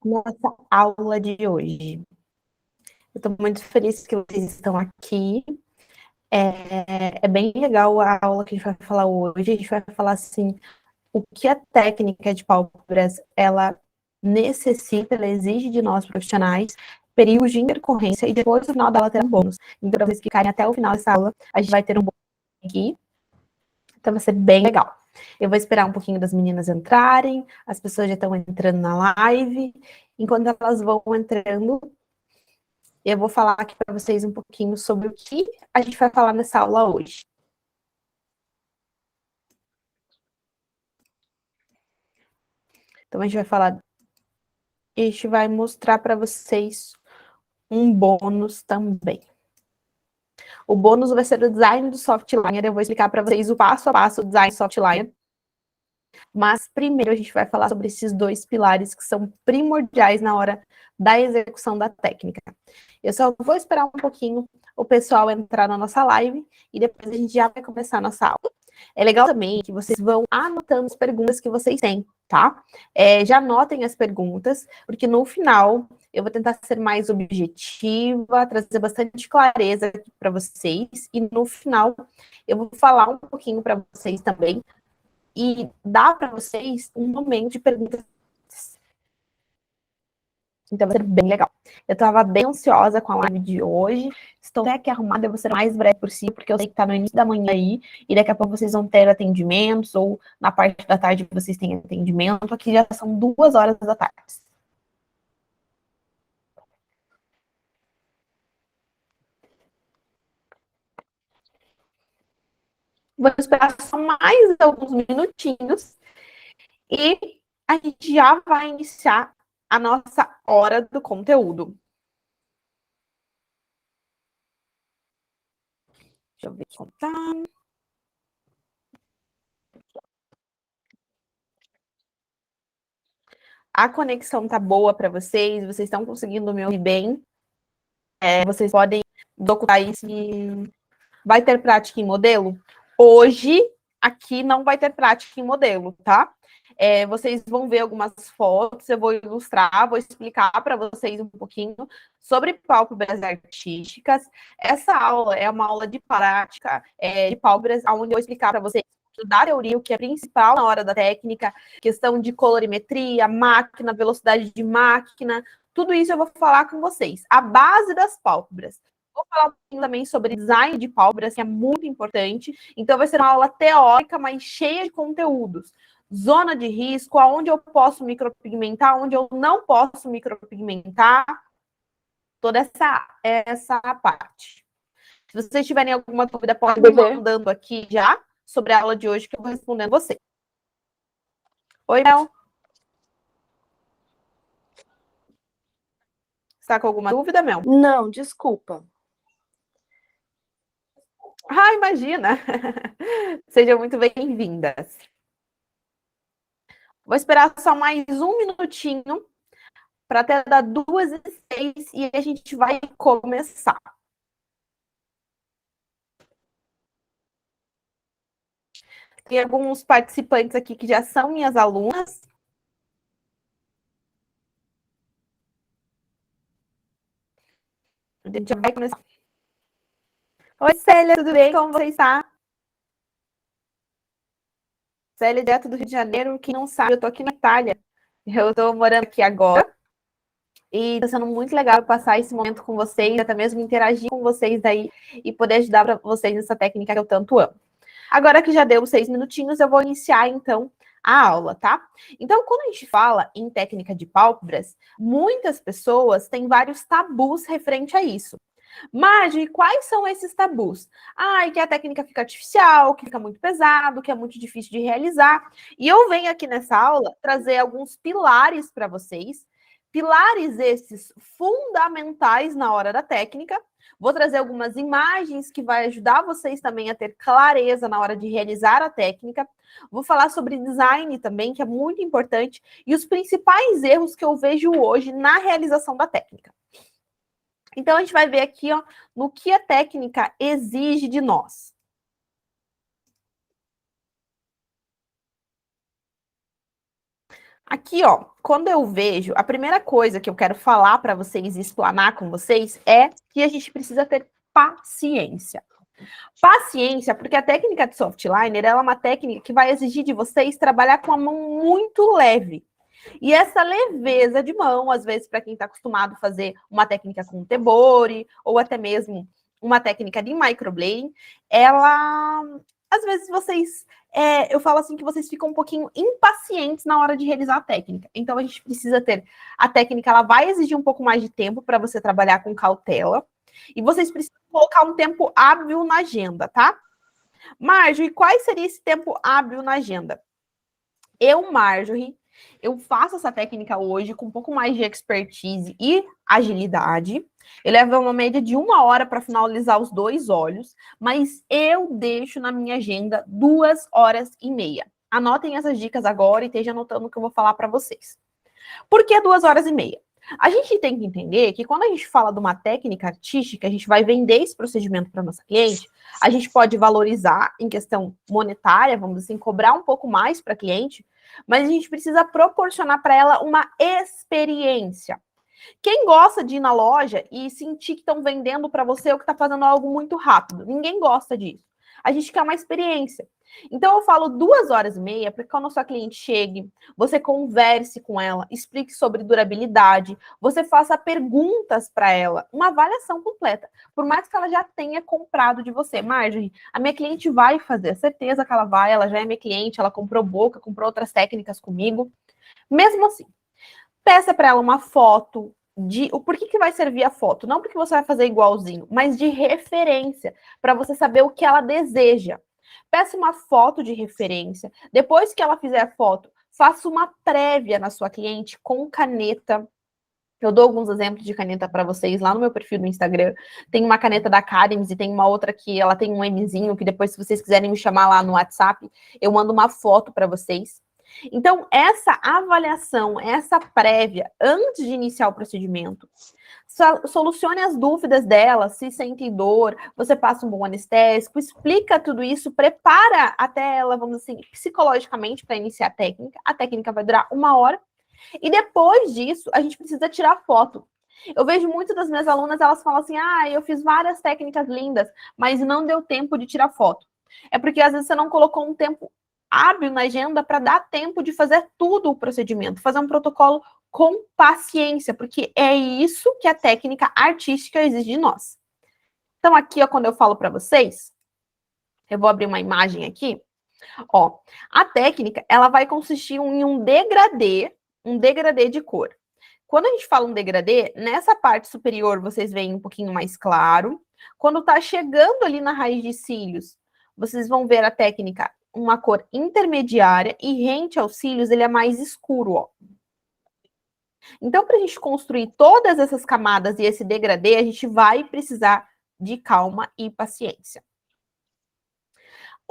nossa aula de hoje. Eu estou muito feliz que vocês estão aqui. É bem legal a aula que a gente vai falar hoje. A gente vai falar assim, o que a técnica de pálpebras ela necessita, ela exige de nós profissionais, períodos de intercorrência e depois no final da aula terá um bônus. Então, para vocês ficarem até o final dessa aula, a gente vai ter um bônus aqui. Então vai ser bem legal. Eu vou esperar um pouquinho das meninas entrarem, as pessoas já estão entrando na live. Enquanto elas vão entrando, eu vou falar aqui para vocês um pouquinho sobre o que a gente vai falar nessa aula hoje. Então a gente vai falar, a gente vai mostrar para vocês um bônus também. O bônus vai ser o design do Softliner. Eu vou explicar para vocês o passo a passo do design do Softliner. Mas primeiro a gente vai falar sobre esses dois pilares que são primordiais na hora da execução da técnica. Eu só vou esperar um pouquinho o pessoal entrar na nossa live e depois a gente já vai começar a nossa aula. É legal também que vocês vão anotando as perguntas que vocês têm, tá? Já anotem as perguntas, porque no final eu vou tentar ser mais objetiva, trazer bastante clareza para vocês, e no final eu vou falar um pouquinho para vocês também e dar para vocês um momento de perguntas. Então vai ser bem legal. Eu estava bem ansiosa com a live de hoje. Estou até aqui arrumada, eu vou ser o mais breve possível, porque eu sei que está no início da manhã aí, e daqui a pouco vocês vão ter atendimentos, ou na parte da tarde vocês têm atendimento. Aqui já são 2 horas da tarde. Vou esperar só mais alguns minutinhos e a gente já vai iniciar a nossa hora do conteúdo. Deixa eu ver como tá. A conexão tá boa para vocês estão conseguindo me ouvir bem. Vocês podem documentar isso. Vai ter prática em modelo? Hoje, aqui não vai ter prática em modelo, tá? Vocês vão ver algumas fotos, eu vou ilustrar, vou explicar para vocês um pouquinho sobre pálpebras artísticas. Essa aula é uma aula de prática de pálpebras, onde eu vou explicar para vocês da teoria, o que é principal na hora da técnica, questão de colorimetria, máquina, velocidade de máquina, tudo isso eu vou falar com vocês. A base das pálpebras. Vou falar um pouquinho também sobre design de pálpebras, que é muito importante. Então, vai ser uma aula teórica, mas cheia de conteúdos. Zona de risco, aonde eu posso micropigmentar, onde eu não posso micropigmentar. Toda essa parte. Se vocês tiverem alguma dúvida, podem ir mandando aqui já sobre a aula de hoje, que eu vou respondendo você. Oi, Mel. Está com alguma dúvida, Mel? Não, desculpa. Ah, imagina! Sejam muito bem-vindas. Vou esperar só mais um minutinho para até dar 2h06 e a gente vai começar. Tem alguns participantes aqui que já são minhas alunas. A gente já vai começar. Oi, Célia, tudo bem? Como você está? Célia, direto do Rio de Janeiro. Quem não sabe, eu tô aqui na Itália. Eu estou morando aqui agora. E está sendo muito legal passar esse momento com vocês, até mesmo interagir com vocês aí e poder ajudar para vocês nessa técnica que eu tanto amo. Agora que já deu 6 minutinhos, eu vou iniciar, então, a aula, tá? Então, quando a gente fala em técnica de pálpebras, muitas pessoas têm vários tabus referente a isso. Mas, quais são esses tabus? Que a técnica fica artificial, que fica muito pesado, que é muito difícil de realizar. E eu venho aqui nessa aula trazer alguns pilares para vocês, pilares esses fundamentais na hora da técnica. Vou trazer algumas imagens que vai ajudar vocês também a ter clareza na hora de realizar a técnica. Vou falar sobre design também, que é muito importante, e os principais erros que eu vejo hoje na realização da técnica. Então, a gente vai ver aqui, ó, no que a técnica exige de nós. Aqui, ó, quando eu vejo, a primeira coisa que eu quero falar para vocês e explanar com vocês é que a gente precisa ter paciência. Paciência, porque a técnica de soft liner, ela é uma técnica que vai exigir de vocês trabalhar com a mão muito leve. E essa leveza de mão, às vezes, para quem está acostumado a fazer uma técnica com tebori, ou até mesmo uma técnica de microblading, ela, às vezes, vocês, eu falo assim que vocês ficam um pouquinho impacientes na hora de realizar a técnica. Então, a gente precisa ter, a técnica, ela vai exigir um pouco mais de tempo para você trabalhar com cautela, e vocês precisam colocar um tempo hábil na agenda, tá? Marjorie, qual seria esse tempo hábil na agenda? Marjorie, eu faço essa técnica hoje com um pouco mais de expertise e agilidade. Eu levo uma média de 1 hora para finalizar os 2 olhos, mas eu deixo na minha agenda 2 horas e meia. Anotem essas dicas agora e esteja anotando o que eu vou falar para vocês. Por que 2 horas e meia? A gente tem que entender que quando a gente fala de uma técnica artística, a gente vai vender esse procedimento para nossa cliente, a gente pode valorizar em questão monetária, vamos assim, cobrar um pouco mais para a cliente, mas a gente precisa proporcionar para ela uma experiência. Quem gosta de ir na loja e sentir que estão vendendo para você ou que está fazendo algo muito rápido? Ninguém gosta disso. A gente quer uma experiência. Então, eu falo 2 horas e meia para que quando a sua cliente chegue, você converse com ela, explique sobre durabilidade, você faça perguntas para ela, uma avaliação completa. Por mais que ela já tenha comprado de você. Marjorie, a minha cliente vai fazer, certeza que ela vai, ela já é minha cliente, ela comprou boca, comprou outras técnicas comigo. Mesmo assim, peça para ela uma foto de o porquê que vai servir a foto. Não porque você vai fazer igualzinho, mas de referência, para você saber o que ela deseja. Peça uma foto de referência. Depois que ela fizer a foto, faça uma prévia na sua cliente com caneta. Eu dou alguns exemplos de caneta para vocês lá no meu perfil do Instagram. Tem uma caneta da Academy e tem uma outra que ela tem um Mzinho, que depois, se vocês quiserem me chamar lá no WhatsApp, eu mando uma foto para vocês. Então, essa avaliação, essa prévia, antes de iniciar o procedimento, solucione as dúvidas dela, se sente dor, você passa um bom anestésico, explica tudo isso, prepara até ela, vamos assim, psicologicamente para iniciar a técnica. A técnica vai durar 1 hora. E depois disso, a gente precisa tirar foto. Eu vejo muitas das minhas alunas, elas falam assim, eu fiz várias técnicas lindas, mas não deu tempo de tirar foto. É porque às vezes você não colocou um tempo hábil na agenda para dar tempo de fazer tudo o procedimento, fazer um protocolo com paciência, porque é isso que a técnica artística exige de nós. Então aqui, ó, quando eu falo para vocês, eu vou abrir uma imagem aqui, ó, a técnica, ela vai consistir em um degradê de cor. Quando a gente fala um degradê, nessa parte superior vocês veem um pouquinho mais claro. Quando tá chegando ali na raiz de cílios, vocês vão ver a técnica uma cor intermediária e rente aos cílios ele é mais escuro, ó. Então, para a gente construir todas essas camadas e esse degradê, a gente vai precisar de calma e paciência.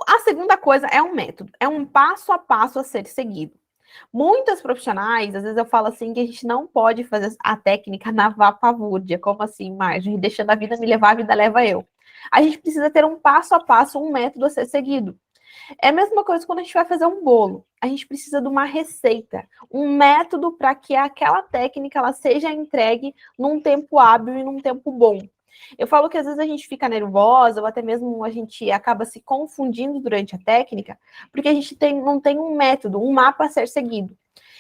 A segunda coisa é um método, é um passo a passo a ser seguido. Muitas profissionais, às vezes eu falo assim, que a gente não pode fazer a técnica na vapavúrdia. Como assim, Marjorie? Deixando a vida me levar, a vida leva eu. A gente precisa ter um passo a passo, um método a ser seguido. É a mesma coisa quando a gente vai fazer um bolo. A gente precisa de uma receita, um método para que aquela técnica ela seja entregue num tempo hábil e num tempo bom. Eu falo que às vezes a gente fica nervosa ou até mesmo a gente acaba se confundindo durante a técnica, porque a gente não tem um método, um mapa a ser seguido.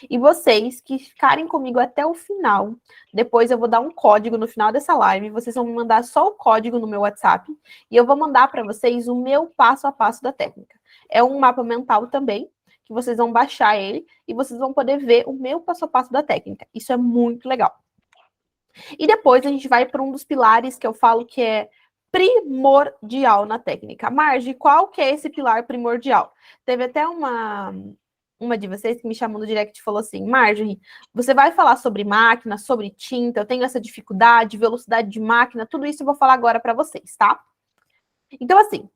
E vocês que ficarem comigo até o final, depois eu vou dar um código no final dessa live, vocês vão me mandar só o código no meu WhatsApp e eu vou mandar para vocês o meu passo a passo da técnica. É um mapa mental também, que vocês vão baixar ele e vocês vão poder ver o meu passo a passo da técnica. Isso é muito legal. E depois a gente vai para um dos pilares que eu falo que é primordial na técnica. Marge, qual que é esse pilar primordial? Teve até uma de vocês que me chamou no direct e falou assim, Marjorie, você vai falar sobre máquina, sobre tinta, eu tenho essa dificuldade, velocidade de máquina, tudo isso eu vou falar agora para vocês, tá? Então, assim,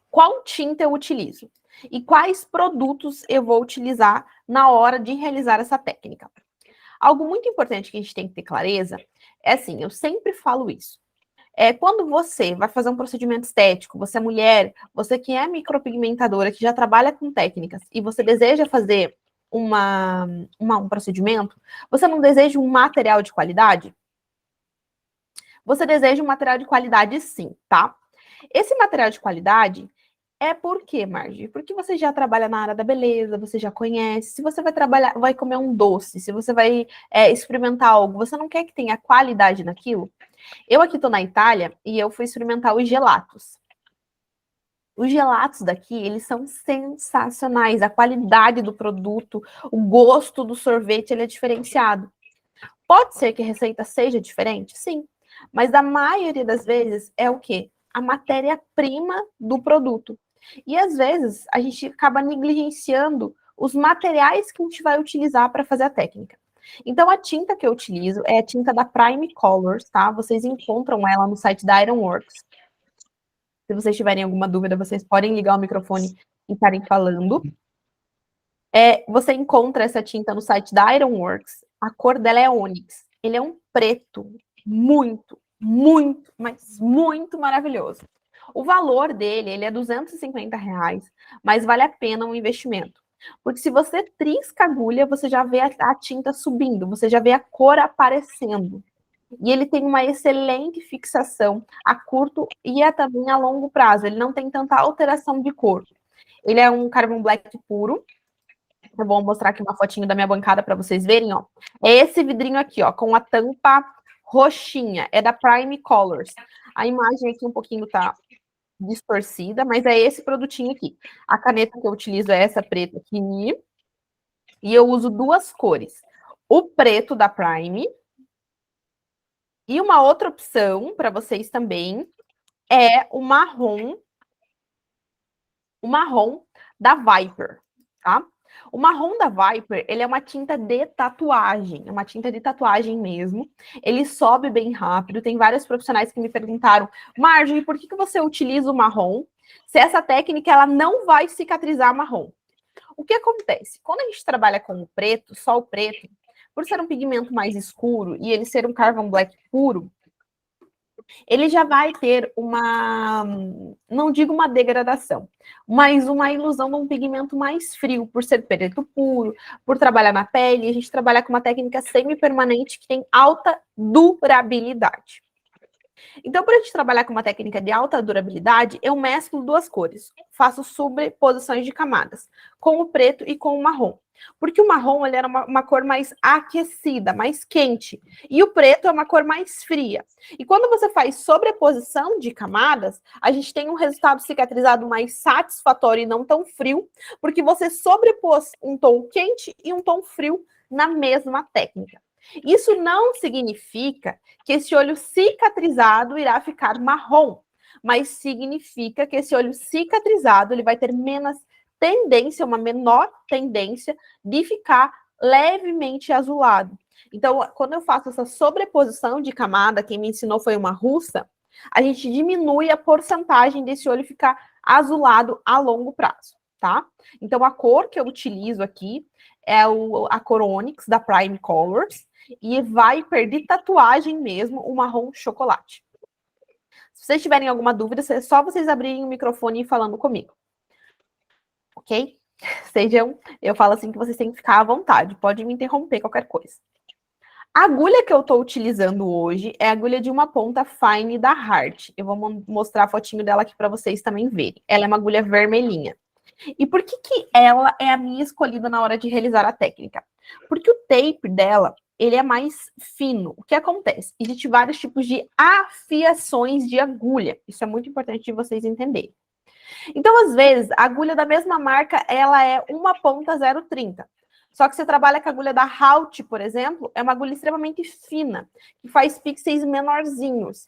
qual tinta eu utilizo? E quais produtos eu vou utilizar na hora de realizar essa técnica? Algo muito importante que a gente tem que ter clareza é assim, eu sempre falo isso. Quando você vai fazer um procedimento estético, você é mulher, você que é micropigmentadora, que já trabalha com técnicas, e você deseja fazer um procedimento, você não deseja um material de qualidade? Você deseja um material de qualidade, sim, tá? Esse material de qualidade é por quê, Margie? Porque você já trabalha na área da beleza, você já conhece. Se você vai trabalhar, vai comer um doce, se você vai experimentar algo, você não quer que tenha qualidade naquilo? Eu aqui tô na Itália e eu fui experimentar os gelatos. Os gelatos daqui, eles são sensacionais. A qualidade do produto, o gosto do sorvete, ele é diferenciado. Pode ser que a receita seja diferente? Sim. Mas a maioria das vezes é o quê? A matéria-prima do produto. E às vezes a gente acaba negligenciando os materiais que a gente vai utilizar para fazer a técnica. Então a tinta que eu utilizo é a tinta da Prime Colors, tá? Vocês encontram ela no site da Ironworks. Se vocês tiverem alguma dúvida, vocês podem ligar o microfone e estarem falando. Você encontra essa tinta no site da Ironworks. A cor dela é ônix. Ele é um preto muito, muito, mas muito maravilhoso. O valor dele, ele é R$ 250, mas vale a pena o investimento. Porque se você trisca a agulha, você já vê a tinta subindo, você já vê a cor aparecendo. E ele tem uma excelente fixação a curto e também a longo prazo. Ele não tem tanta alteração de cor. Ele é um carbon black puro. Eu vou mostrar aqui uma fotinho da minha bancada para vocês verem, ó. É esse vidrinho aqui, ó, com a tampa roxinha. É da Prime Colors. A imagem aqui um pouquinho tá distorcida, mas é esse produtinho aqui. A caneta que eu utilizo é essa preta aqui. E eu uso duas cores. O preto da Prime. E uma outra opção para vocês também é o marrom da Viper, tá? O marrom da Viper, ele é uma tinta de tatuagem, é uma tinta de tatuagem mesmo. Ele sobe bem rápido. Tem vários profissionais que me perguntaram, Marjorie, por que você utiliza o marrom se essa técnica ela não vai cicatrizar marrom? O que acontece? Quando a gente trabalha com o preto, só o preto, por ser um pigmento mais escuro e ele ser um carbon black puro, ele já vai ter não digo uma degradação, mas uma ilusão de um pigmento mais frio, por ser preto puro, por trabalhar na pele, a gente trabalha com uma técnica semi-permanente que tem alta durabilidade. Então, para a gente trabalhar com uma técnica de alta durabilidade, eu mesclo duas cores, faço sobreposições de camadas, com o preto e com o marrom. Porque o marrom ele era uma cor mais aquecida, mais quente, e o preto é uma cor mais fria. E quando você faz sobreposição de camadas, a gente tem um resultado cicatrizado mais satisfatório e não tão frio, porque você sobrepôs um tom quente e um tom frio na mesma técnica. Isso não significa que esse olho cicatrizado irá ficar marrom, mas significa que esse olho cicatrizado ele vai ter menos tendência, uma menor tendência de ficar levemente azulado. Então, quando eu faço essa sobreposição de camada, quem me ensinou foi uma russa, a gente diminui a porcentagem desse olho ficar azulado a longo prazo, tá? Então, a cor que eu utilizo aqui é a cor Onyx da Prime Colors e vai de tatuagem mesmo, o marrom chocolate. Se vocês tiverem alguma dúvida, é só vocês abrirem o microfone e ir falando comigo. Ok? Eu falo assim que vocês têm que ficar à vontade, pode me interromper qualquer coisa. A agulha que eu estou utilizando hoje é a agulha de uma ponta fine da Heart. Eu vou mostrar a fotinho dela aqui para vocês também verem. Ela é uma agulha vermelhinha. E por que ela é a minha escolhida na hora de realizar a técnica? Porque o tape dela, ele é mais fino. O que acontece? Existem vários tipos de afiações de agulha. Isso é muito importante de vocês entenderem. Então, às vezes, a agulha da mesma marca, ela é uma ponta 0,30. Só que você trabalha com a agulha da Halt, por exemplo, é uma agulha extremamente fina, que faz pixels menorzinhos.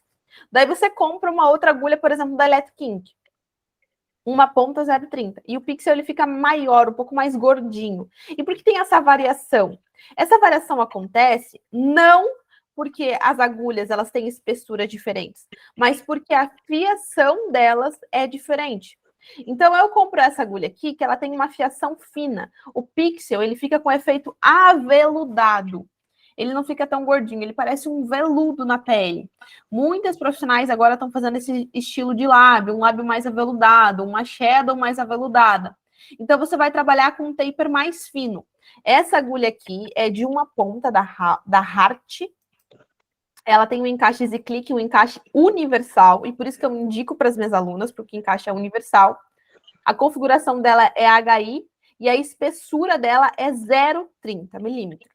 Daí você compra uma outra agulha, por exemplo, da Electric Ink, uma ponta 0,30. E o pixel ele fica maior, um pouco mais gordinho. E por que tem essa variação? Essa variação acontece não porque as agulhas elas têm espessuras diferentes, mas porque a fiação delas é diferente. Então eu compro essa agulha aqui, que ela tem uma fiação fina. O pixel ele fica com efeito aveludado. Ele não fica tão gordinho, ele parece um veludo na pele. Muitas profissionais agora estão fazendo esse estilo de lábio, um lábio mais aveludado, uma shadow mais aveludada. Então, você vai trabalhar com um taper mais fino. Essa agulha aqui é de uma ponta da Hart. Ela tem um encaixe Z-Click, um encaixe universal, e por isso que eu indico para as minhas alunas, porque o encaixe é universal. A configuração dela é HI e a espessura dela é 0,30 milímetros.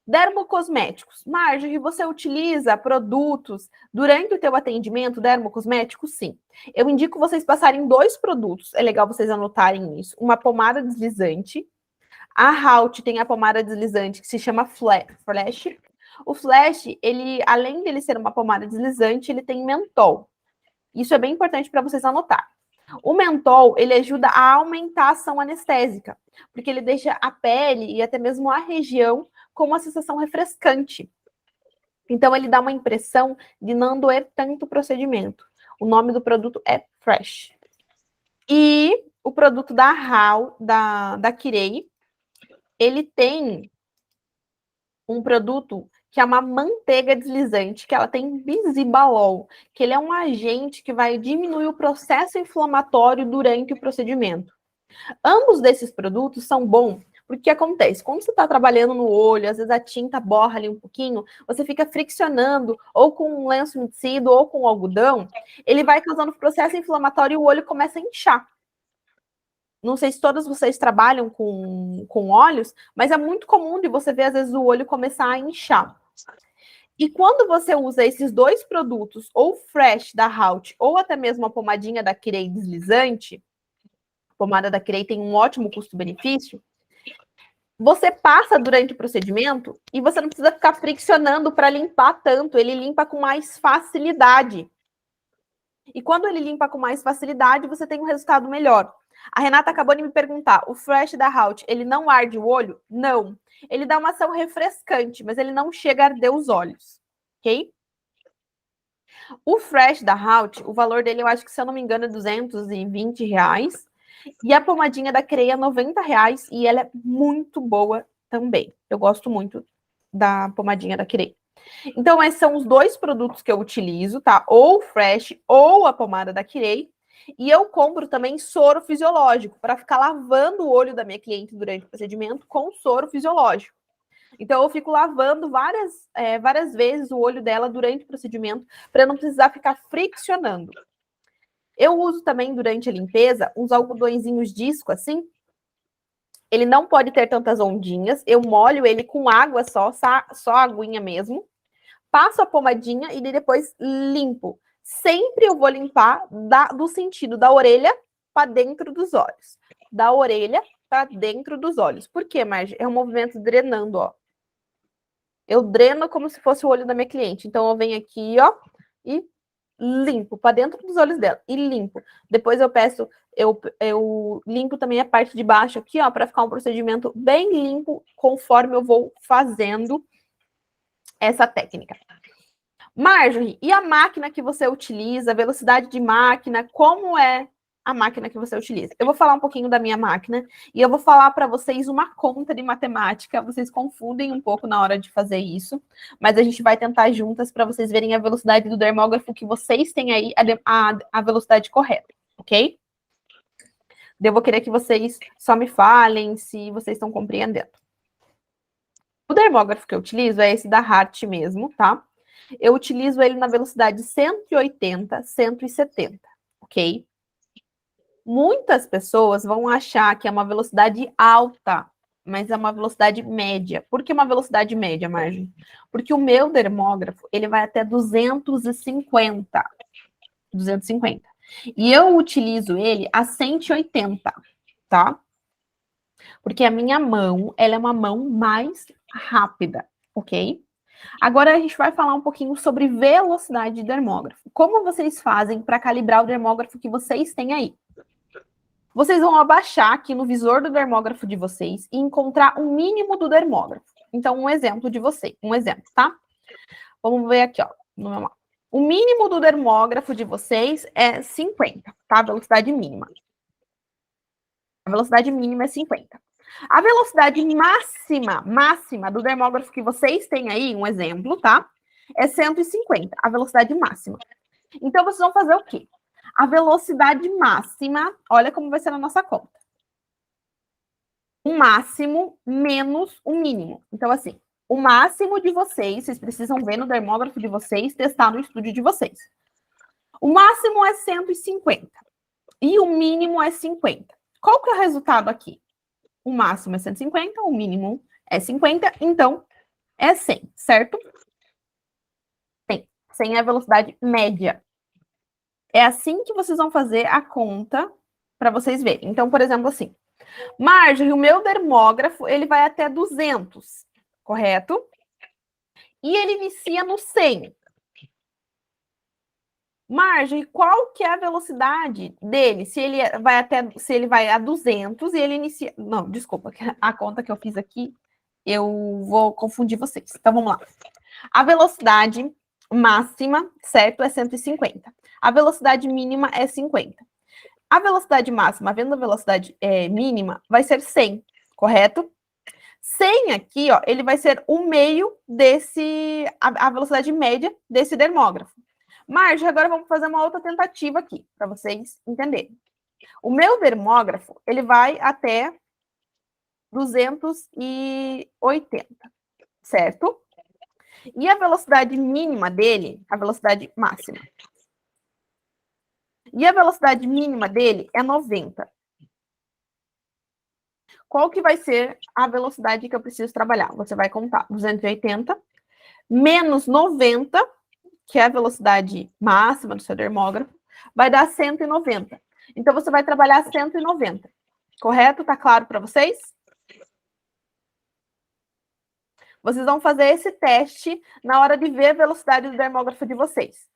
Dermocosméticos. Marjorie, você utiliza produtos durante o teu atendimento dermocosméticos? Sim. Eu indico vocês passarem 2 produtos, é legal vocês anotarem isso. Uma pomada deslizante. A Halt tem a pomada deslizante que se chama Flash. O Flash, ele, além dele ser uma pomada deslizante, ele tem mentol. Isso é bem importante para vocês anotar. O mentol, ele ajuda a aumentar a ação anestésica, porque ele deixa a pele e até mesmo a região com uma sensação refrescante. Então, ele dá uma impressão de não doer tanto o procedimento. O nome do produto é Fresh. E o produto da Kirei, ele tem um produto que é uma manteiga deslizante, que ela tem bisabolol, que ele é um agente que vai diminuir o processo inflamatório durante o procedimento. Ambos desses produtos são bons, porque o que acontece? Quando você está trabalhando no olho, às vezes a tinta borra ali um pouquinho, você fica friccionando, ou com um lenço umedecido, ou com algodão, ele vai causando processo inflamatório e o olho começa a inchar. Não sei se todos vocês trabalham com óleos, mas é muito comum de você ver, às vezes, o olho começar a inchar. E quando você usa esses 2 produtos, ou Fresh da Halt, ou até mesmo a pomadinha da Kirei deslizante, a pomada da Kirei tem um ótimo custo-benefício, você passa durante o procedimento e você não precisa ficar friccionando para limpar tanto, ele limpa com mais facilidade. E quando ele limpa com mais facilidade, você tem um resultado melhor. A Renata acabou de me perguntar, o Fresh da Halt, ele não arde o olho? Não. Ele dá uma ação refrescante, mas ele não chega a arder os olhos, ok? O Fresh da Halt, o valor dele, eu acho que, se eu não me engano, é R$220. E a pomadinha da Creia é R$90 e ela é muito boa também. Eu gosto muito da pomadinha da Creia. Então, esses são os 2 produtos que eu utilizo, tá? Ou o Fresh ou a pomada da Kirei. E eu compro também soro fisiológico para ficar lavando o olho da minha cliente durante o procedimento com soro fisiológico. Então, eu fico lavando várias vezes o olho dela durante o procedimento para não precisar ficar friccionando. Eu uso também durante a limpeza uns algodõezinhos disco assim. Ele não pode ter tantas ondinhas. Eu molho ele com água só a aguinha mesmo. Passo a pomadinha e depois limpo. Sempre eu vou limpar do sentido da orelha para dentro dos olhos. Da orelha para dentro dos olhos. Por quê, Marge? É um movimento drenando, ó. Eu dreno como se fosse o olho da minha cliente. Então, eu venho aqui, ó, e limpo para dentro dos olhos dela. E limpo. Depois eu limpo também a parte de baixo aqui, ó, para ficar um procedimento bem limpo conforme eu vou fazendo essa técnica. Marjorie, e a máquina que você utiliza, a velocidade de máquina, como é a máquina que você utiliza? Eu vou falar um pouquinho da minha máquina e eu vou falar para vocês uma conta de matemática. Vocês confundem um pouco na hora de fazer isso, mas a gente vai tentar juntas para vocês verem a velocidade do dermógrafo que vocês têm aí, a velocidade correta, ok? Eu vou querer que vocês só me falem se vocês estão compreendendo. O dermógrafo que eu utilizo é esse da Hart mesmo, tá? Eu utilizo ele na velocidade 180, 170, ok? Muitas pessoas vão achar que é uma velocidade alta, mas é uma velocidade média. Por que uma velocidade média, Margem? Porque o meu dermógrafo, ele vai até 250. 250. E eu utilizo ele a 180, tá? Porque a minha mão, ela é uma mão mais rápida, ok? Agora a gente vai falar um pouquinho sobre velocidade de dermógrafo. Como vocês fazem para calibrar o dermógrafo que vocês têm aí? Vocês vão abaixar aqui no visor do dermógrafo de vocês e encontrar o mínimo do dermógrafo. Então, um exemplo de vocês, tá? Vamos ver aqui, ó. O mínimo do dermógrafo de vocês é 50, tá? A velocidade mínima. A velocidade mínima é 50. A velocidade máxima do dermógrafo que vocês têm aí, um exemplo, tá? É 150, a velocidade máxima. Então, vocês vão fazer o quê? A velocidade máxima, olha como vai ser na nossa conta. o máximo menos o mínimo. Então, assim, o máximo de vocês precisam ver no dermógrafo de vocês, testar no estúdio de vocês. O máximo é 150 e o mínimo é 50. Qual que é o resultado aqui? O máximo é 150, o mínimo é 50, então é 100, certo? 100 é a velocidade média. É assim que vocês vão fazer a conta para vocês verem. Então, por exemplo, assim, Marjorie, o meu dermógrafo, ele vai até 200, correto? E ele inicia no 100. Marjorie, qual que é a velocidade dele? Se ele vai a 200 e ele inicia... Não, desculpa, a conta que eu fiz aqui, eu vou confundir vocês. Então, vamos lá. A velocidade máxima, certo, é 150. A velocidade mínima é 50. A velocidade máxima, vendo a velocidade mínima, vai ser 100, correto? 100 aqui, ó, ele vai ser o meio desse, a velocidade média desse dermógrafo. Marge, agora vamos fazer uma outra tentativa aqui, para vocês entenderem. O meu dermógrafo, ele vai até 280, certo? E a velocidade mínima dele, a velocidade máxima. E a velocidade mínima dele é 90. Qual que vai ser a velocidade que eu preciso trabalhar? Você vai contar 280 menos 90, que é a velocidade máxima do seu dermógrafo, vai dar 190. Então, você vai trabalhar 190. Correto? Tá claro para vocês? Vocês vão fazer esse teste na hora de ver a velocidade do dermógrafo de vocês.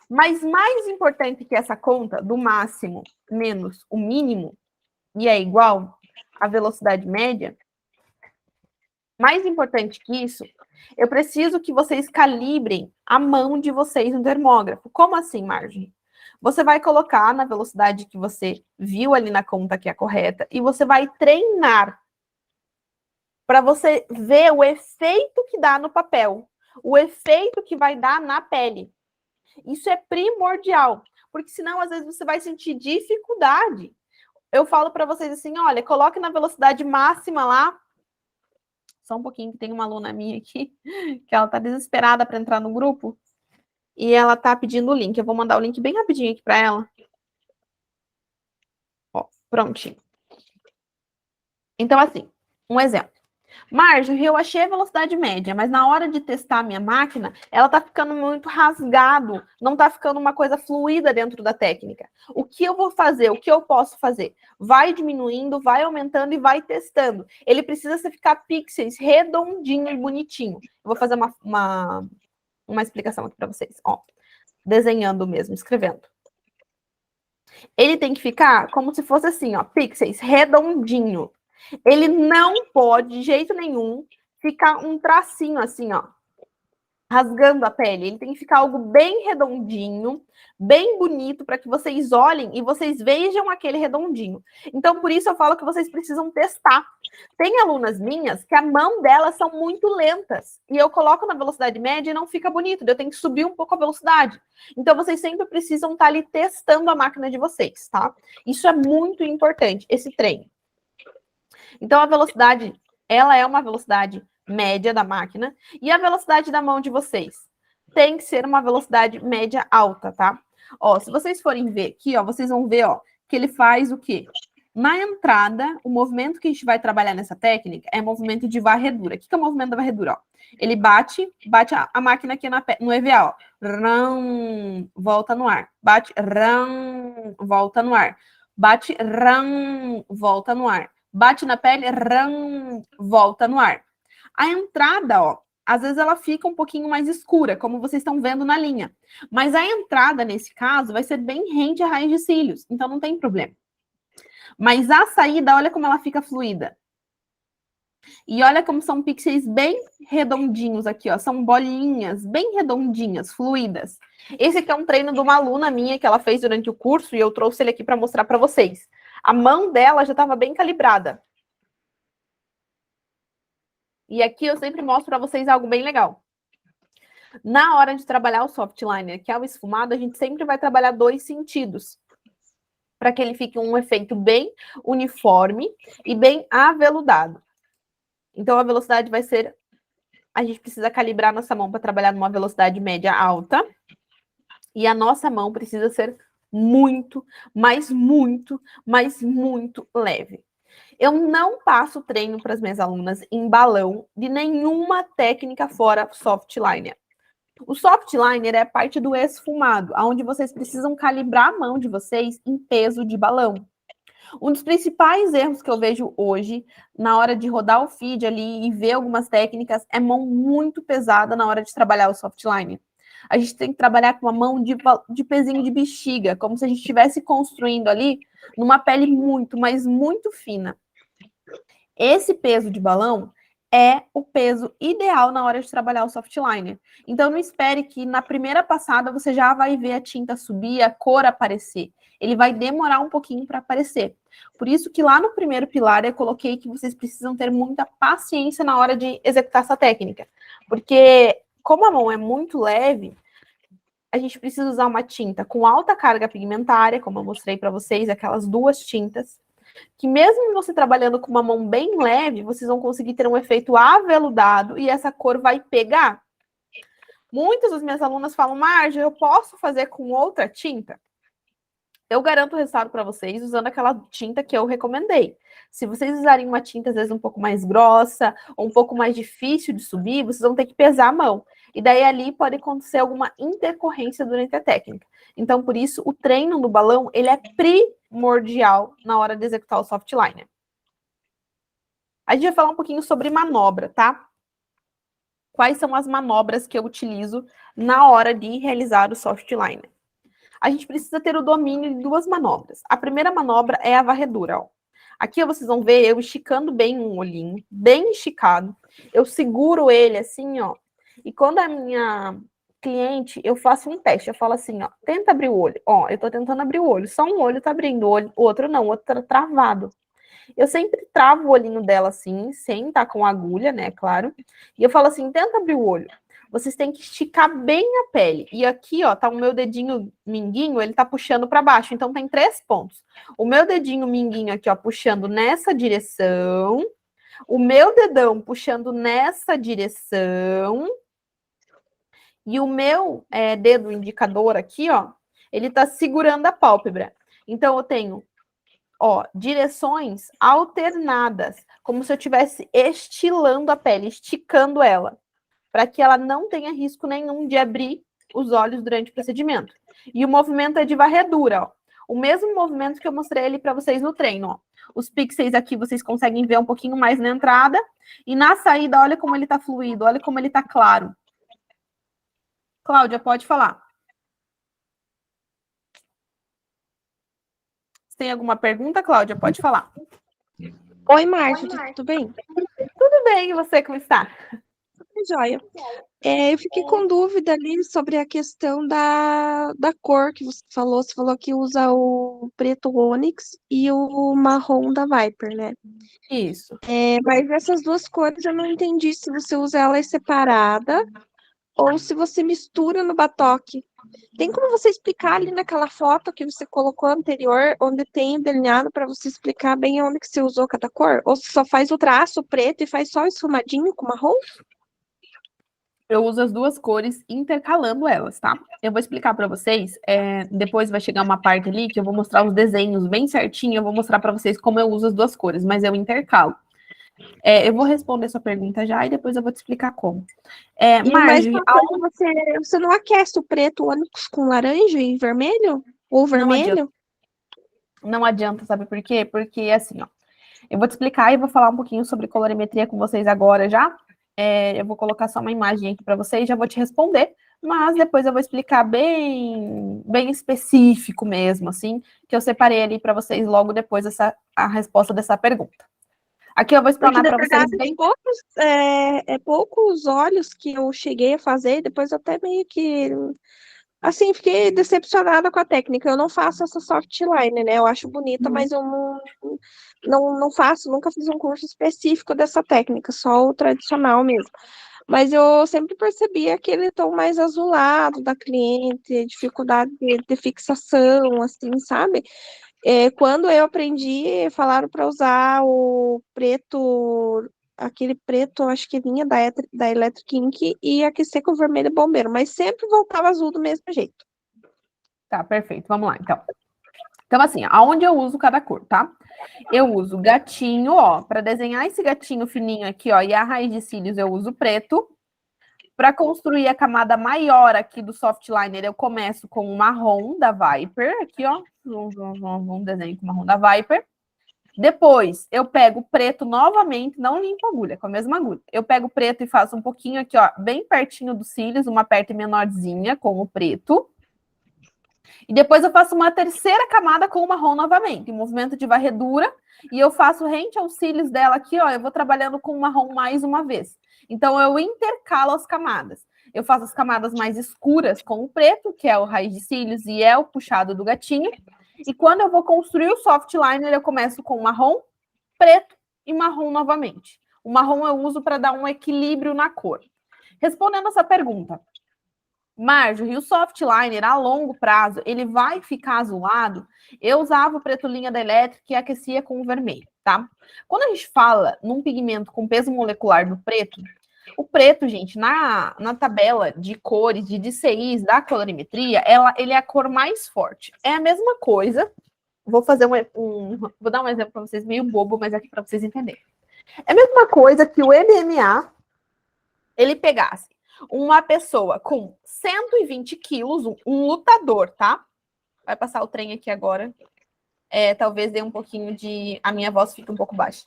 Mas mais importante que essa conta do máximo menos o mínimo, e é igual à velocidade média, mais importante que isso, eu preciso que vocês calibrem a mão de vocês no termógrafo. Como assim, Margem? Você vai colocar na velocidade que você viu ali na conta que é correta e você vai treinar para você ver o efeito que dá no papel, o efeito que vai dar na pele. Isso é primordial, porque senão às vezes você vai sentir dificuldade. Eu falo para vocês assim, olha, coloque na velocidade máxima lá. Só um pouquinho, que tem uma aluna minha aqui, que ela tá desesperada para entrar no grupo, e ela tá pedindo o link. Eu vou mandar o link bem rapidinho aqui para ela. Ó, prontinho. Então, assim, um exemplo. Marjorie, eu achei a velocidade média, mas na hora de testar a minha máquina, ela tá ficando muito rasgado, não tá ficando uma coisa fluida dentro da técnica. O que eu vou fazer? O que eu posso fazer? Vai diminuindo, vai aumentando e vai testando. Ele precisa ficar pixels redondinho e bonitinho. Eu vou fazer uma explicação aqui para vocês. Ó, desenhando mesmo, escrevendo. Ele tem que ficar como se fosse assim, ó, pixels redondinho. Ele não pode, de jeito nenhum, ficar um tracinho assim, ó, rasgando a pele. Ele tem que ficar algo bem redondinho, bem bonito, para que vocês olhem e vocês vejam aquele redondinho. Então, por isso eu falo que vocês precisam testar. Tem alunas minhas que a mão delas são muito lentas, e eu coloco na velocidade média e não fica bonito, eu tenho que subir um pouco a velocidade. Então, vocês sempre precisam estar ali testando a máquina de vocês, tá? Isso é muito importante, esse treino. Então, a velocidade, ela é uma velocidade média da máquina, e a velocidade da mão de vocês tem que ser uma velocidade média alta, tá? Ó, se vocês forem ver aqui, ó, vocês vão ver, ó, que ele faz o quê? Na entrada, o movimento que a gente vai trabalhar nessa técnica é movimento de varredura. O que é o movimento da varredura? Ó? Ele bate a máquina aqui no EVA, ó. Ram, volta no ar. Bate, ram, volta no ar. Bate, ram, volta no ar. Bate na pele, ram, volta no ar. A entrada, ó, às vezes ela fica um pouquinho mais escura, como vocês estão vendo na linha. Mas a entrada, nesse caso, vai ser bem rente a raiz de cílios, então não tem problema. Mas a saída, olha como ela fica fluida. E olha como são pixels bem redondinhos aqui, ó. São bolinhas bem redondinhas, fluidas. Esse aqui é um treino de uma aluna minha que ela fez durante o curso e eu trouxe ele aqui para mostrar para vocês. A mão dela já estava bem calibrada. E aqui eu sempre mostro para vocês algo bem legal. Na hora de trabalhar o soft liner, que é o esfumado, a gente sempre vai trabalhar dois sentidos. para que ele fique um efeito bem uniforme e bem aveludado. Então, a velocidade vai ser... A gente precisa calibrar nossa mão para trabalhar numa velocidade média alta. E a nossa mão precisa ser muito, mas muito, mas muito leve. Eu não passo treino para as minhas alunas em balão de nenhuma técnica fora soft liner. O soft liner é parte do esfumado, onde vocês precisam calibrar a mão de vocês em peso de balão. Um dos principais erros que eu vejo hoje, na hora de rodar o feed ali e ver algumas técnicas, é mão muito pesada na hora de trabalhar o soft liner. A gente tem que trabalhar com uma mão de pezinho de bexiga, como se a gente estivesse construindo ali numa pele muito, mas muito fina. Esse peso de balão é o peso ideal na hora de trabalhar o soft liner. Então, não espere que na primeira passada você já vai ver a tinta subir, a cor aparecer. Ele vai demorar um pouquinho para aparecer. Por isso que lá no primeiro pilar eu coloquei que vocês precisam ter muita paciência na hora de executar essa técnica. Porque como a mão é muito leve, a gente precisa usar uma tinta com alta carga pigmentária, como eu mostrei para vocês, aquelas duas tintas, que mesmo você trabalhando com uma mão bem leve, vocês vão conseguir ter um efeito aveludado e essa cor vai pegar. Muitas das minhas alunas falam, Marge, eu posso fazer com outra tinta? Eu garanto o resultado para vocês usando aquela tinta que eu recomendei. Se vocês usarem uma tinta, às vezes, um pouco mais grossa, ou um pouco mais difícil de subir, vocês vão ter que pesar a mão. E daí ali pode acontecer alguma intercorrência durante a técnica. Então, por isso, o treino do balão, ele é primordial na hora de executar o soft liner. A gente vai falar um pouquinho sobre manobra, tá? Quais são as manobras que eu utilizo na hora de realizar o soft liner? A gente precisa ter o domínio de duas manobras. A primeira manobra é a varredura, ó. Aqui vocês vão ver eu esticando bem um olhinho, bem esticado. Eu seguro ele assim, ó. E quando a minha cliente, eu faço um teste, eu falo assim, ó, tenta abrir o olho. Ó, eu tô tentando abrir o olho, só um olho tá abrindo, o outro não, o outro tá travado. Eu sempre travo o olhinho dela assim, sem estar com agulha, né, claro. E eu falo assim, tenta abrir o olho. Vocês têm que esticar bem a pele. E aqui, ó, tá o meu dedinho minguinho, ele tá puxando para baixo. Então, tem 3 pontos. O meu dedinho minguinho aqui, ó, puxando nessa direção. O meu dedão puxando nessa direção. E o meu dedo indicador aqui, ó, ele tá segurando a pálpebra. Então, eu tenho, ó, direções alternadas. Como se eu estivesse estilando a pele, esticando ela, para que ela não tenha risco nenhum de abrir os olhos durante o procedimento. E o movimento é de varredura, ó. O mesmo movimento que eu mostrei ali para vocês no treino, ó. Os pixels aqui vocês conseguem ver um pouquinho mais na entrada, e na saída, olha como ele tá fluido, olha como ele tá claro. Cláudia, pode falar. Se tem alguma pergunta, Cláudia, pode falar. Oi, Márcia, tudo bem? Tudo bem, e você, como está? Joia. Eu fiquei com dúvida ali sobre a questão da cor que você falou. Você falou que usa o preto Onyx e o marrom da Viper, né? Isso. Mas essas duas cores eu não entendi se você usa elas separada ou se você mistura no batoque. Tem como você explicar ali naquela foto que você colocou anterior, onde tem o delineado, para você explicar bem onde que você usou cada cor? Ou você só faz o traço preto e faz só esfumadinho com marrom? Eu uso as duas cores intercalando elas, tá? Eu vou explicar para vocês, depois vai chegar uma parte ali que eu vou mostrar os desenhos bem certinho, eu vou mostrar para vocês como eu uso as duas cores, mas eu intercalo. Eu vou responder sua pergunta já e depois eu vou te explicar como. Marge, você não aquece o preto ônix com laranja e vermelho? Ou vermelho? Não adianta, sabe por quê? Porque assim, ó, eu vou te explicar e vou falar um pouquinho sobre colorimetria com vocês agora já. Eu vou colocar só uma imagem aqui para vocês, já vou te responder, mas depois eu vou explicar bem, bem específico mesmo, assim, que eu separei ali para vocês logo depois a resposta dessa pergunta. Aqui eu vou explanar para vocês bem. Poucos olhos que eu cheguei a fazer, depois eu até meio que assim, fiquei decepcionada com a técnica. Eu não faço essa soft line, né? Eu acho bonita, mas eu não faço, nunca fiz um curso específico dessa técnica, só o tradicional mesmo. Mas eu sempre percebi aquele tom mais azulado da cliente, dificuldade de fixação, assim, sabe? Quando eu aprendi, falaram para usar o preto, aquele preto, acho que vinha da Electric Ink, e aquecer com o vermelho bombeiro, mas sempre voltava azul do mesmo jeito. Tá, perfeito. Vamos lá, então. Então, assim, aonde eu uso cada cor, tá? Eu uso gatinho, ó, para desenhar esse gatinho fininho aqui, ó, e a raiz de cílios eu uso preto. Para construir a camada maior aqui do soft liner, eu começo com o marrom da Viper, aqui, ó, um desenho com o marrom da Viper. Depois, eu pego o preto novamente, não limpo a agulha, com a mesma agulha. Eu pego o preto e faço um pouquinho aqui, ó, bem pertinho dos cílios, uma parte menorzinha com o preto. E depois eu faço uma terceira camada com o marrom novamente, em movimento de varredura, e eu faço rente aos cílios dela aqui, ó, eu vou trabalhando com o marrom mais uma vez. Então, eu intercalo as camadas. Eu faço as camadas mais escuras com o preto, que é o raiz de cílios e é o puxado do gatinho. E quando eu vou construir o soft liner, eu começo com marrom, preto e marrom novamente. O marrom eu uso para dar um equilíbrio na cor. Respondendo essa pergunta, Marjorie, o soft liner a longo prazo, ele vai ficar azulado? Eu usava o preto linha da Electric e aquecia com o vermelho, tá? Quando a gente fala num pigmento com peso molecular do preto, o preto, gente, na tabela de cores, de DCIs da colorimetria, ele é a cor mais forte. É a mesma coisa. Vou fazer vou dar um exemplo para vocês, meio bobo, mas aqui para vocês entenderem. É a mesma coisa que o MMA ele pegasse uma pessoa com 120 quilos, um lutador, tá? Vai passar o trem aqui agora. Talvez dê um pouquinho de... A minha voz fique um pouco baixa.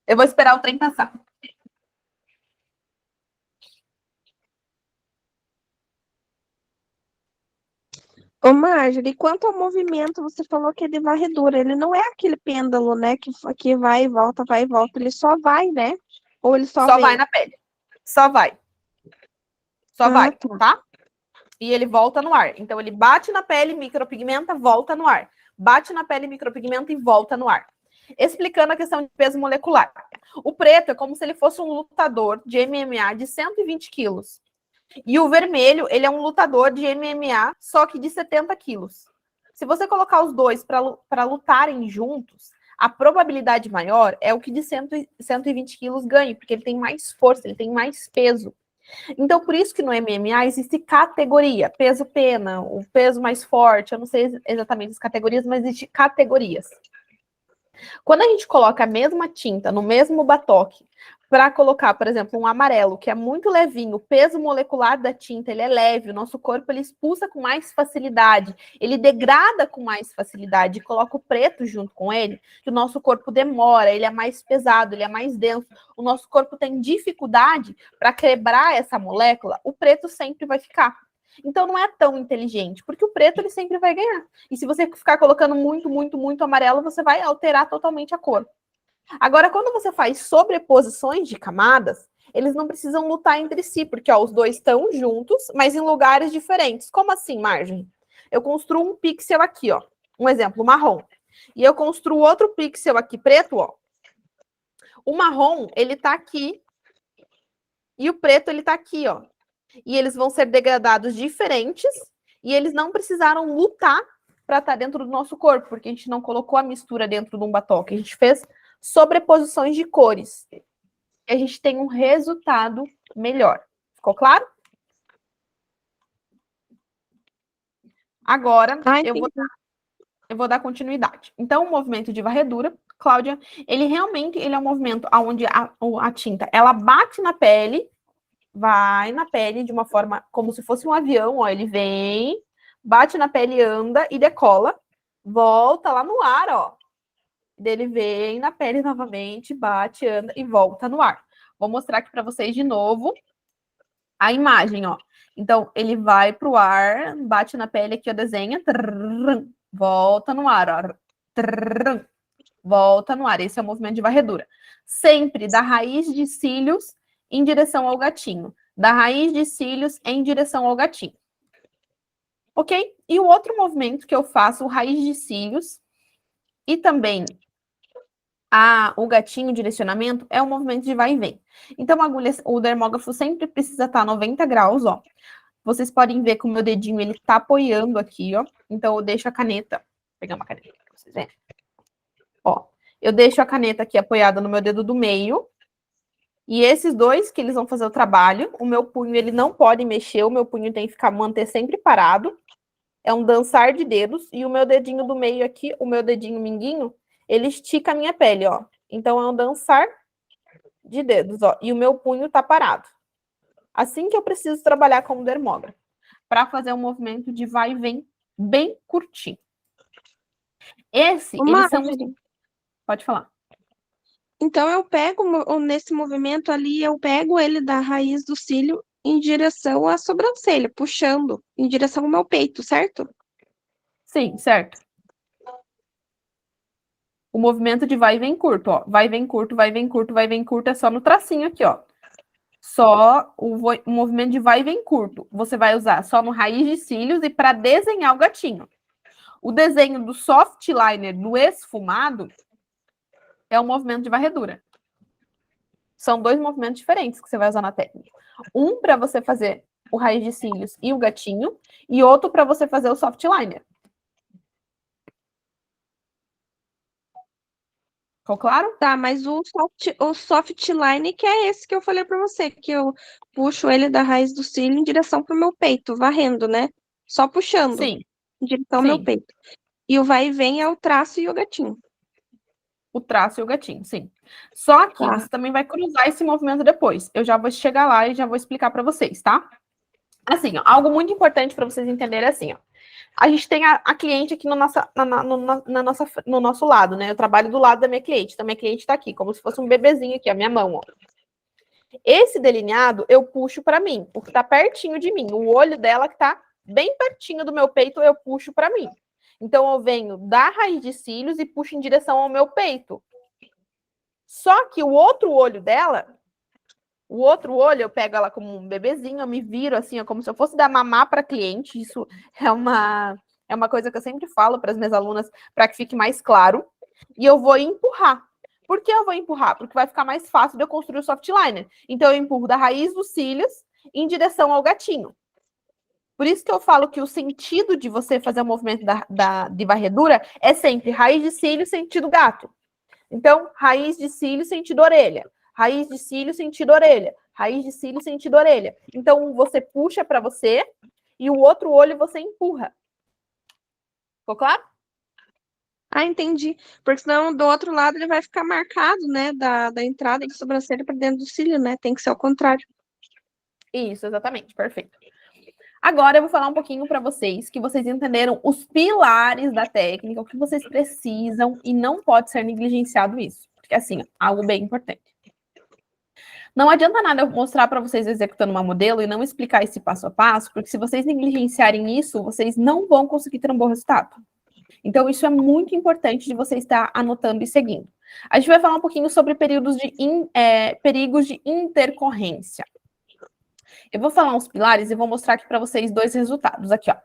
Eu vou esperar o trem passar. Ô, Marjorie, quanto ao movimento, você falou que é de varredura. Ele não é aquele pêndulo, né? Que vai e volta, vai e volta. Ele só vai, né? Ou ele só Só vem? vai na pele. Só vai. Só vai, tá? E ele volta no ar. Então, ele bate na pele, micropigmenta, volta no ar. Bate na pele, micropigmenta e volta no ar. Explicando a questão de peso molecular. O preto é como se ele fosse um lutador de MMA de 120 quilos. E o vermelho, ele é um lutador de MMA, só que de 70 quilos. Se você colocar os dois para lutarem juntos, a probabilidade maior é o que de 120 quilos ganhe, porque ele tem mais força, ele tem mais peso. Então, por isso que no MMA existe categoria, peso-pena, o peso mais forte, eu não sei exatamente as categorias, mas existe categorias. Quando a gente coloca a mesma tinta no mesmo batoque, para colocar, por exemplo, um amarelo, que é muito levinho, o peso molecular da tinta, ele é leve, o nosso corpo ele expulsa com mais facilidade, ele degrada com mais facilidade, e coloca o preto junto com ele, que o nosso corpo demora, ele é mais pesado, ele é mais denso, o nosso corpo tem dificuldade para quebrar essa molécula, o preto sempre vai ficar. Então não é tão inteligente, porque o preto ele sempre vai ganhar. E se você ficar colocando muito, muito, muito amarelo, você vai alterar totalmente a cor. Agora, quando você faz sobreposições de camadas, eles não precisam lutar entre si, porque ó, os dois estão juntos, mas em lugares diferentes. Como assim, Margem? Eu construo um pixel aqui, ó. Um exemplo, marrom. E eu construo outro pixel aqui preto, ó. O marrom, ele tá aqui. E o preto, ele tá aqui, ó. E eles vão ser degradados diferentes. E eles não precisaram lutar para estar dentro do nosso corpo, porque a gente não colocou a mistura dentro de um batoque. A gente fez sobreposições de cores. E a gente tem um resultado melhor. Ficou claro? Agora, eu vou dar continuidade. Então, o movimento de varredura, Cláudia, ele realmente ele é um movimento onde a tinta ela bate na pele, vai na pele de uma forma como se fosse um avião, ó, ele vem, bate na pele, anda e decola, volta lá no ar, ó. Ele vem na pele novamente, bate, anda e volta no ar. Vou mostrar aqui para vocês de novo a imagem, ó. Então, ele vai para o ar, bate na pele aqui, ó, desenha, volta no ar, ó, volta no ar. Esse é o movimento de varredura. Sempre da raiz de cílios em direção ao gatinho. Da raiz de cílios em direção ao gatinho. Ok? E o outro movimento que eu faço, raiz de cílios e também o gatinho, o direcionamento, é um movimento de vai e vem. Então, a agulha, o dermógrafo sempre precisa estar a 90 graus, ó. Vocês podem ver que o meu dedinho, ele tá apoiando aqui, ó. Então, eu deixo a caneta pegar uma caneta pra vocês verem. Ó, eu deixo a caneta aqui apoiada no meu dedo do meio. E esses dois que eles vão fazer o trabalho, o meu punho ele não pode mexer, o meu punho tem que manter sempre parado. É um dançar de dedos. E o meu dedinho do meio aqui, o meu dedinho minguinho, ele estica a minha pele, ó. Então é um dançar de dedos, ó. E o meu punho tá parado. Assim que eu preciso trabalhar como dermógrafo. Para fazer um movimento de vai e vem bem curtinho. Eles são... Pode falar. Então, eu pego, nesse movimento ali, eu pego ele da raiz do cílio em direção à sobrancelha, puxando em direção ao meu peito, certo? Sim, certo. O movimento de vai e vem curto, ó. Vai e vem curto, vai e vem curto, vai e vem curto, é só no tracinho aqui, ó. Só o movimento de vai e vem curto. Você vai usar só no raiz de cílios e para desenhar o gatinho. O desenho do soft liner, do esfumado, é um movimento de varredura. São dois movimentos diferentes que você vai usar na técnica. Um para você fazer o raiz de cílios e o gatinho, e outro para você fazer o soft liner. Ficou claro? Tá, mas o soft line que é esse que eu falei pra você, que eu puxo ele da raiz do cílio em direção pro meu peito, varrendo, né? Só puxando Sim. em direção ao meu Sim. peito. E o vai e vem é o traço e o gatinho. O traço e o gatinho, sim. Só que Tá. você também vai cruzar esse movimento depois. Eu já vou chegar lá e já vou explicar para vocês, tá? Assim, ó, algo muito importante para vocês entenderem é assim, ó. A gente tem a cliente aqui no nosso lado, né? Eu trabalho do lado da minha cliente. Então, minha cliente tá aqui, como se fosse um bebezinho aqui, a minha mão, ó. Esse delineado eu puxo para mim, porque tá pertinho de mim. O olho dela que tá bem pertinho do meu peito, eu puxo para mim. Então, eu venho da raiz de cílios e puxo em direção ao meu peito. Só que o outro olho dela, o outro olho, eu pego ela como um bebezinho, eu me viro assim, é como se eu fosse dar mamar para cliente. Isso é uma coisa que eu sempre falo para as minhas alunas, para que fique mais claro. E eu vou empurrar. Por que eu vou empurrar? Porque vai ficar mais fácil de eu construir o soft liner. Então, eu empurro da raiz dos cílios em direção ao gatinho. Por isso que eu falo que o sentido de você fazer o movimento de varredura é sempre raiz de cílio, sentido gato. Então, raiz de cílio, sentido orelha. Raiz de cílio, sentido orelha. Raiz de cílio, sentido orelha. Então, você puxa para você e o outro olho você empurra. Ficou claro? Ah, entendi. Porque senão do outro lado ele vai ficar marcado, né? Da entrada de sobrancelha para dentro do cílio, né? Tem que ser ao contrário. Isso, exatamente. Perfeito. Agora eu vou falar um pouquinho para vocês, que vocês entenderam os pilares da técnica, o que vocês precisam e não pode ser negligenciado isso. Porque, assim, algo bem importante. Não adianta nada eu mostrar para vocês executando uma modelo e não explicar esse passo a passo, porque se vocês negligenciarem isso, vocês não vão conseguir ter um bom resultado. Então, isso é muito importante de você estar anotando e seguindo. A gente vai falar um pouquinho sobre perigos de intercorrência. Eu vou falar uns pilares e vou mostrar aqui para vocês dois resultados. Aqui, ó.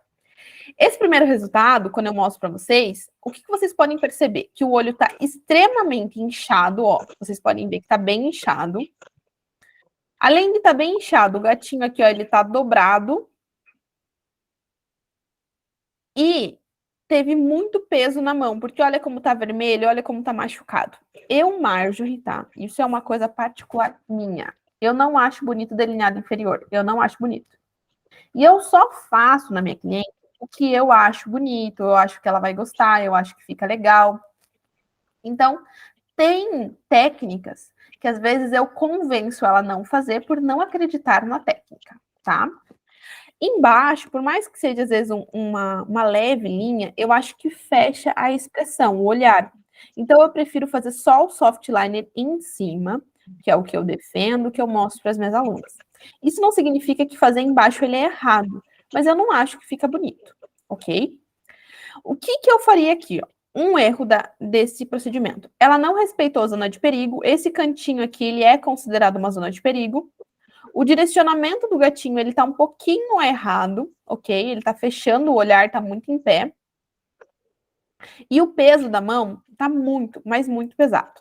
Esse primeiro resultado, quando eu mostro para vocês, o que vocês podem perceber? Que o olho está extremamente inchado, ó. Vocês podem ver que está bem inchado. Além de estar bem inchado, o gatinho aqui, ó, ele está dobrado. E teve muito peso na mão, porque olha como tá vermelho, olha como tá machucado. Eu, Marjorie, tá? Isso é uma coisa particular minha. Eu não acho bonito o delineado inferior. Eu não acho bonito. E eu só faço na minha cliente o que eu acho bonito, eu acho que ela vai gostar, eu acho que fica legal. Então, tem técnicas que às vezes eu convenço ela a não fazer por não acreditar na técnica, tá? Embaixo, por mais que seja às vezes uma leve linha, eu acho que fecha a expressão, o olhar. Então, eu prefiro fazer só o soft liner em cima, que é o que eu defendo, que eu mostro para as minhas alunas. Isso não significa que fazer embaixo ele é errado, mas eu não acho que fica bonito, ok? O que eu faria aqui, ó? Um erro desse procedimento. Ela não respeitou a zona de perigo, esse cantinho aqui, ele é considerado uma zona de perigo. O direcionamento do gatinho, ele tá um pouquinho errado, ok? Ele tá fechando o olhar, tá muito em pé. E o peso da mão tá muito, mas muito pesado.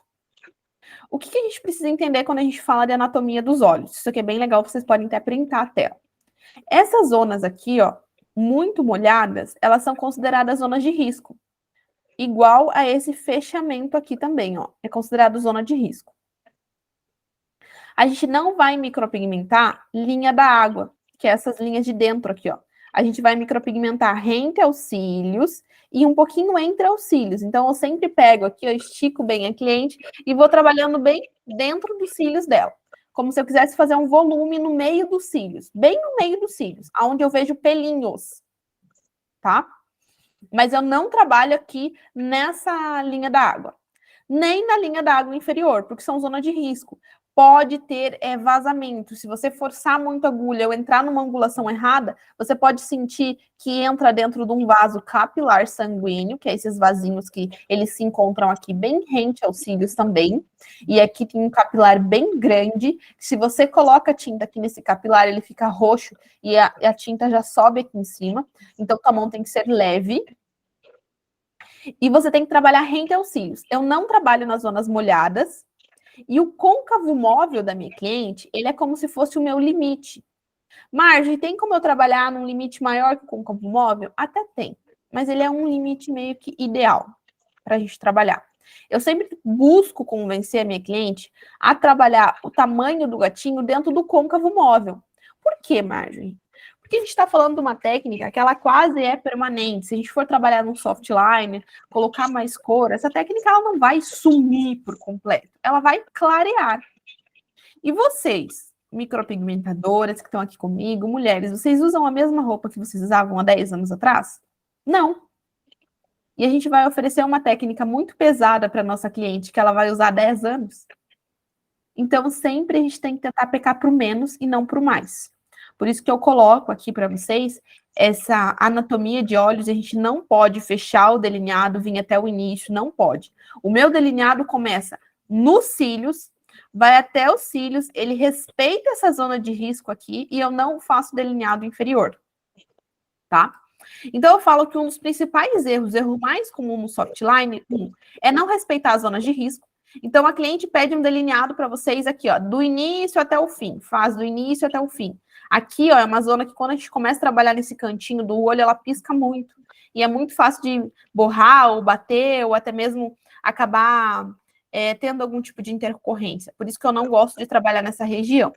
O que a gente precisa entender quando a gente fala de anatomia dos olhos? Isso aqui é bem legal, vocês podem até printar a tela. Essas zonas aqui, ó, muito molhadas, elas são consideradas zonas de risco. igual a esse fechamento aqui também, ó. É considerado zona de risco. A gente não vai micropigmentar linha da água, que é essas linhas de dentro aqui, ó. A gente vai micropigmentar rente aos cílios e um pouquinho entre os cílios. Então, eu sempre pego aqui, eu estico bem a cliente e vou trabalhando bem dentro dos cílios dela. Como se eu quisesse fazer um volume no meio dos cílios, bem no meio dos cílios, onde eu vejo pelinhos, tá? Mas eu não trabalho aqui nessa linha da água, nem na linha da água inferior, porque são zona de risco. Pode ter vazamento. Se você forçar muito a agulha ou entrar numa angulação errada, você pode sentir que entra dentro de um vaso capilar sanguíneo, que é esses vasinhos que eles se encontram aqui bem rente aos cílios também. E aqui tem um capilar bem grande. Se você coloca a tinta aqui nesse capilar, ele fica roxo e a tinta já sobe aqui em cima. Então, tua mão tem que ser leve. E você tem que trabalhar rente aos cílios. Eu não trabalho nas zonas molhadas. E o côncavo móvel da minha cliente, ele é como se fosse o meu limite. Marge, tem como eu trabalhar num limite maior que o côncavo móvel? Até tem. Mas ele é um limite meio que ideal para a gente trabalhar. Eu sempre busco convencer a minha cliente a trabalhar o tamanho do gatinho dentro do côncavo móvel. Por quê, Marge? Porque a gente está falando de uma técnica que ela quase é permanente. Se a gente for trabalhar num soft liner, colocar mais cor, essa técnica ela não vai sumir por completo. Ela vai clarear. E vocês, micropigmentadoras que estão aqui comigo, mulheres, vocês usam a mesma roupa que vocês usavam há 10 anos atrás? Não. E a gente vai oferecer uma técnica muito pesada para nossa cliente, que ela vai usar 10 anos. Então, sempre a gente tem que tentar pecar para o menos e não para o mais. Por isso que eu coloco aqui para vocês essa anatomia de olhos. A gente não pode fechar o delineado, vir até o início, não pode. O meu delineado começa nos cílios, vai até os cílios, ele respeita essa zona de risco aqui e eu não faço delineado inferior, tá? Então, eu falo que um dos principais erros, o erro mais comum no softline, é não respeitar as zonas de risco. Então, a cliente pede um delineado para vocês aqui, ó, do início até o fim. Faz do início até o fim. Aqui, ó, é uma zona que quando a gente começa a trabalhar nesse cantinho do olho, ela pisca muito. E é muito fácil de borrar ou bater, ou até mesmo acabar tendo algum tipo de intercorrência. Por isso que eu não gosto de trabalhar nessa região.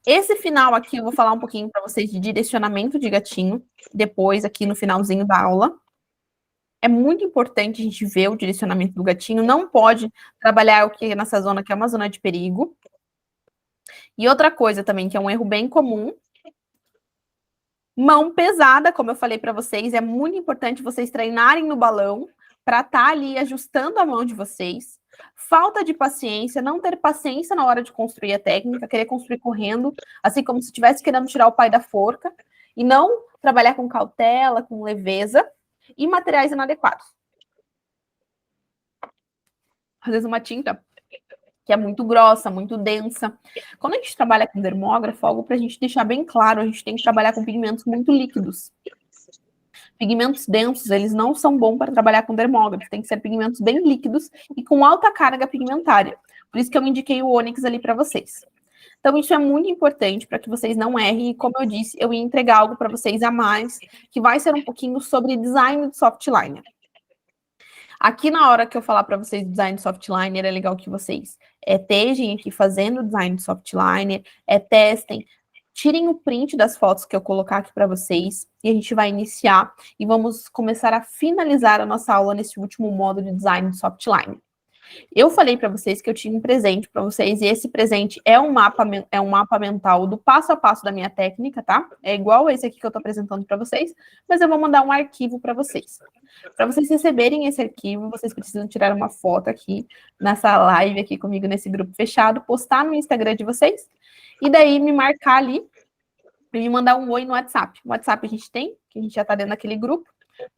Esse final aqui, eu vou falar um pouquinho para vocês de direcionamento de gatinho, depois aqui no finalzinho da aula. É muito importante a gente ver o direcionamento do gatinho, não pode trabalhar o que nessa zona que é uma zona de perigo. E outra coisa também, que é um erro bem comum, mão pesada, como eu falei para vocês, é muito importante vocês treinarem no balão para estar ali ajustando a mão de vocês. Falta de paciência, não ter paciência na hora de construir a técnica, querer construir correndo, assim como se estivesse querendo tirar o pai da forca, e não trabalhar com cautela, com leveza, e materiais inadequados. Às vezes uma tinta que é muito grossa, muito densa. Quando a gente trabalha com dermógrafo, algo para a gente deixar bem claro, a gente tem que trabalhar com pigmentos muito líquidos. Pigmentos densos, eles não são bons para trabalhar com dermógrafo, tem que ser pigmentos bem líquidos e com alta carga pigmentária. Por isso que eu indiquei o ônix ali para vocês. Então, isso é muito importante para que vocês não errem. E, como eu disse, eu ia entregar algo para vocês a mais, que vai ser um pouquinho sobre design de soft liner. Aqui, na hora que eu falar para vocês design de soft liner, é legal que vocês estejam aqui fazendo design de soft liner, testem, tirem o print das fotos que eu colocar aqui para vocês, e a gente vai iniciar e vamos começar a finalizar a nossa aula nesse último módulo de design de soft liner. Eu falei para vocês que eu tinha um presente para vocês, e esse presente é um mapa mental do passo a passo da minha técnica, tá? É igual esse aqui que eu estou apresentando para vocês, mas eu vou mandar um arquivo para vocês. Para vocês receberem esse arquivo, vocês precisam tirar uma foto aqui, nessa live aqui comigo, nesse grupo fechado, postar no Instagram de vocês, e daí me marcar ali, e me mandar um oi no WhatsApp. O WhatsApp a gente tem, que a gente já está dentro daquele grupo.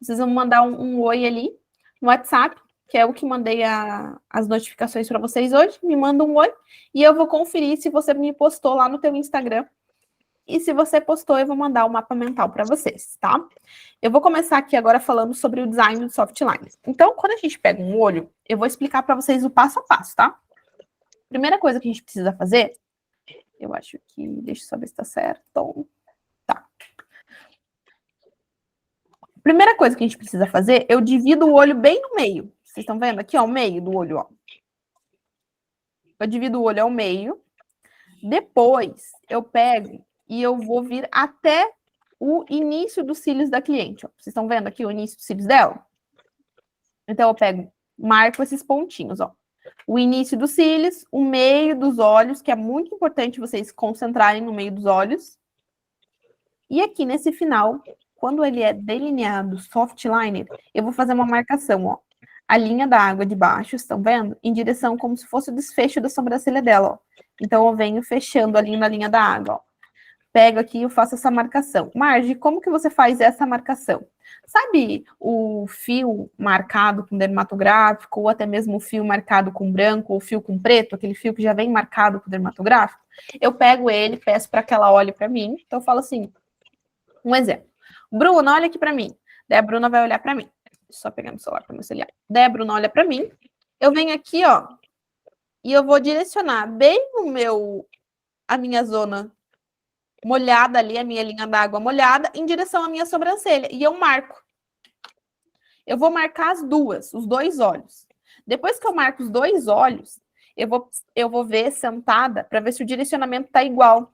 Vocês vão mandar um oi ali no WhatsApp, que é o que mandei as notificações para vocês hoje. Me manda um oi e eu vou conferir se você me postou lá no teu Instagram. E se você postou, eu vou mandar o mapa mental para vocês, tá? Eu vou começar aqui agora falando sobre o design do soft line. Então, quando a gente pega um olho, eu vou explicar para vocês o passo a passo, tá? Primeira coisa que a gente precisa fazer, eu acho que, deixa eu só ver se tá certo. Tá. Primeira coisa que a gente precisa fazer, eu divido o olho bem no meio. Vocês estão vendo aqui, ó, o meio do olho, ó. Eu divido o olho ao meio. Depois, eu pego e eu vou vir até o início dos cílios da cliente, ó. Vocês estão vendo aqui o início dos cílios dela? Então, eu pego, marco esses pontinhos, ó. O início dos cílios, o meio dos olhos, que é muito importante vocês se concentrarem no meio dos olhos. E aqui nesse final, quando ele é delineado soft liner, eu vou fazer uma marcação, ó. A linha da água de baixo, estão vendo? Em direção como se fosse o desfecho da sobrancelha dela, ó. Então, eu venho fechando ali na linha da água, ó. Pego aqui e eu faço essa marcação. Marge, como que você faz essa marcação? Sabe o fio marcado com dermatográfico, ou até mesmo o fio marcado com branco, ou fio com preto, aquele fio que já vem marcado com dermatográfico? Eu pego ele, peço para que ela olhe para mim. Então, eu falo assim, um exemplo. Bruna, olha aqui para mim. Daí a Bruna vai olhar para mim. Só pegando o celular para me auxiliar. Daí a Bruna olha para mim. Eu venho aqui, ó, e eu vou direcionar bem a minha zona molhada ali, a minha linha d'água molhada, em direção à minha sobrancelha. E eu marco. Eu vou marcar os dois olhos. Depois que eu marco os dois olhos, eu vou ver sentada para ver se o direcionamento está igual.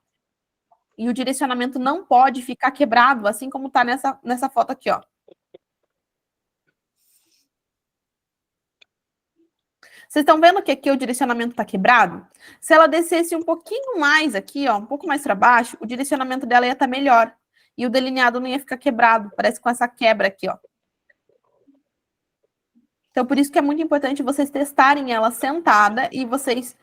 E o direcionamento não pode ficar quebrado, assim como está nessa foto aqui, ó. Vocês estão vendo que aqui o direcionamento está quebrado? Se ela descesse um pouquinho mais aqui, ó, um pouco mais para baixo, o direcionamento dela ia estar melhor. E o delineado não ia ficar quebrado, parece com essa quebra aqui, ó. Então, por isso que é muito importante vocês testarem ela sentada e vocês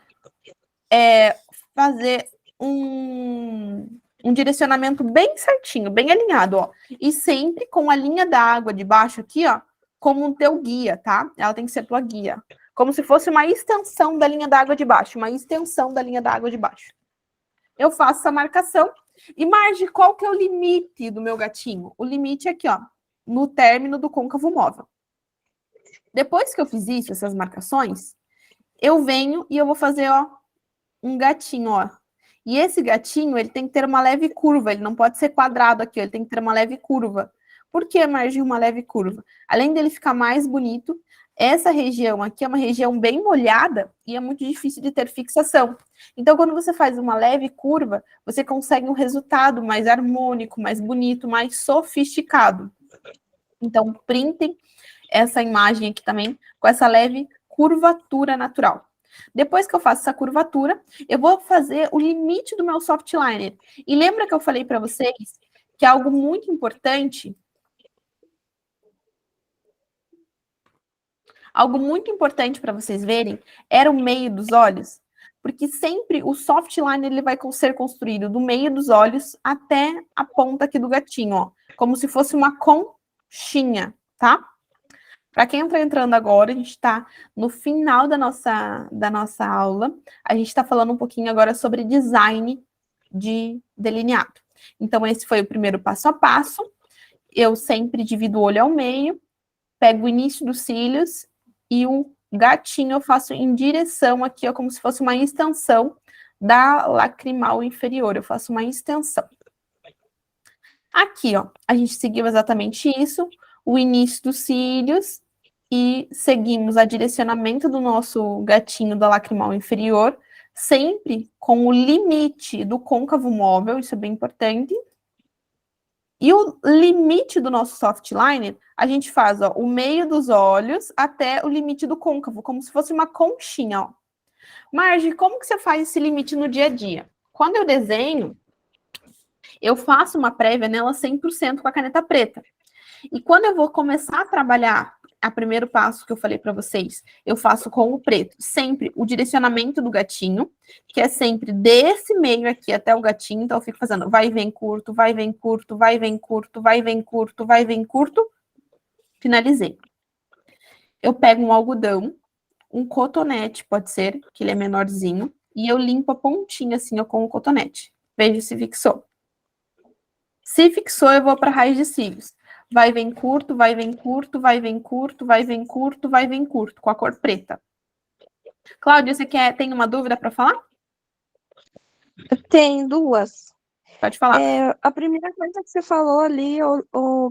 fazer um direcionamento bem certinho, bem alinhado, ó. E sempre com a linha da água de baixo aqui, ó, como um teu guia, tá? Ela tem que ser tua guia. Como se fosse uma extensão da linha d'água de baixo, uma extensão da linha d'água de baixo. Eu faço essa marcação. E, Marge, qual que é o limite do meu gatinho? O limite é aqui, ó, no término do côncavo móvel. Depois que eu fiz isso, essas marcações, eu venho e eu vou fazer, ó, um gatinho, ó. E esse gatinho, ele tem que ter uma leve curva, ele não pode ser quadrado aqui, ele tem que ter uma leve curva. Por que, Marge, uma leve curva? Além dele ficar mais bonito, essa região aqui é uma região bem molhada e é muito difícil de ter fixação. Então, quando você faz uma leve curva, você consegue um resultado mais harmônico, mais bonito, mais sofisticado. Então, printem essa imagem aqui também com essa leve curvatura natural. Depois que eu faço essa curvatura, eu vou fazer o limite do meu soft liner. E lembra que eu falei para vocês que algo muito importante... Algo muito importante para vocês verem era o meio dos olhos, porque sempre o soft liner ele vai ser construído do meio dos olhos até a ponta aqui do gatinho, ó, como se fosse uma conchinha, tá? Para quem está entrando agora, a gente está no final da nossa aula, a gente está falando um pouquinho agora sobre design de delineado. Então, esse foi o primeiro passo a passo. Eu sempre divido o olho ao meio, pego o início dos cílios e o gatinho eu faço em direção aqui, ó, como se fosse uma extensão da lacrimal inferior. Eu faço uma extensão. Aqui, ó, a gente seguiu exatamente isso, o início dos cílios e seguimos a direcionamento do nosso gatinho da lacrimal inferior, sempre com o limite do côncavo móvel, isso é bem importante. E o limite do nosso soft liner, a gente faz, ó, o meio dos olhos até o limite do côncavo, como se fosse uma conchinha, ó. Marge, como que você faz esse limite no dia a dia? Quando eu desenho, eu faço uma prévia nela 100% com a caneta preta. E quando eu vou começar a trabalhar, o primeiro passo que eu falei para vocês, eu faço com o preto, sempre o direcionamento do gatinho, que é sempre desse meio aqui até o gatinho, então eu fico fazendo vai e vem curto, vai e vem curto, vai e vem curto, vai e vem curto, vai e vem curto, finalizei. Eu pego um algodão, um cotonete, pode ser, que ele é menorzinho, e eu limpo a pontinha assim, ó, com o cotonete. Vejo se fixou. Se fixou, eu vou para a raiz de cílios. Vai, vem curto, vai, vem curto, vai, vem curto, vai, vem curto, vai, vem curto, com a cor preta. Cláudia, você tem uma dúvida para falar? Tem duas. Pode falar. A primeira coisa que você falou ali,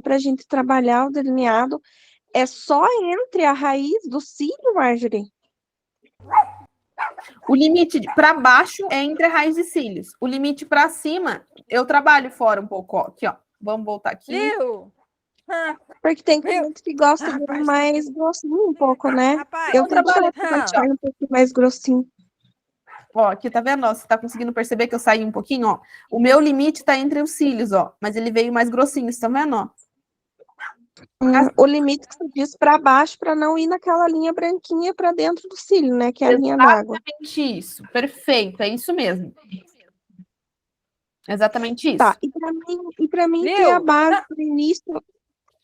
para a gente trabalhar o delineado, é só entre a raiz do cílio, Marjorie? O limite para baixo é entre a raiz e cílios. O limite para cima, eu trabalho fora um pouco, ó. Aqui, ó. Vamos voltar aqui. Viu? Porque tem cliente que gosta de mais grossinho um pouco, né? Rapaz, Eu tenho que deixar um pouquinho mais grossinho. Ó, aqui, tá vendo? Ó, você tá conseguindo perceber que eu saí um pouquinho, ó? O meu limite tá entre os cílios, ó. Mas ele veio mais grossinho, você tá vendo, ó? O limite que você diz para baixo, para não ir naquela linha branquinha para dentro do cílio, né? Que é a linha d'água. Exatamente isso. Perfeito, é isso mesmo. Exatamente isso. Tá, e para mim ter a base do início.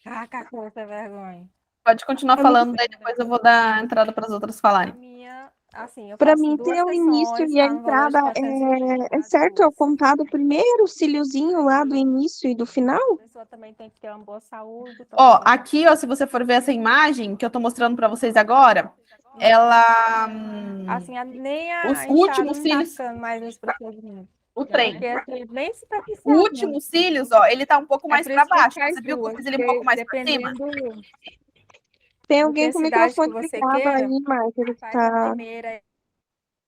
Cacacô, essa vergonha. Pode continuar falando, daí depois eu vou dar a entrada para as outras falarem. Para mim ter o início e a entrada é certo? É o contado primeiro, o cíliozinho lá do início e do final? A pessoa também tem que ter uma boa saúde. Ó, aqui, ó, se você for ver essa imagem que eu tô mostrando para vocês agora, ela... Assim, nem os últimos cílios... mais nesse procedimento. O trem. Porque bem O último cílios, ó, ele tá um pouco mais para baixo. Você viu que eu fiz ele um pouco mais para cima? Tem alguém com o microfone ligado aí, Marjorie, tá...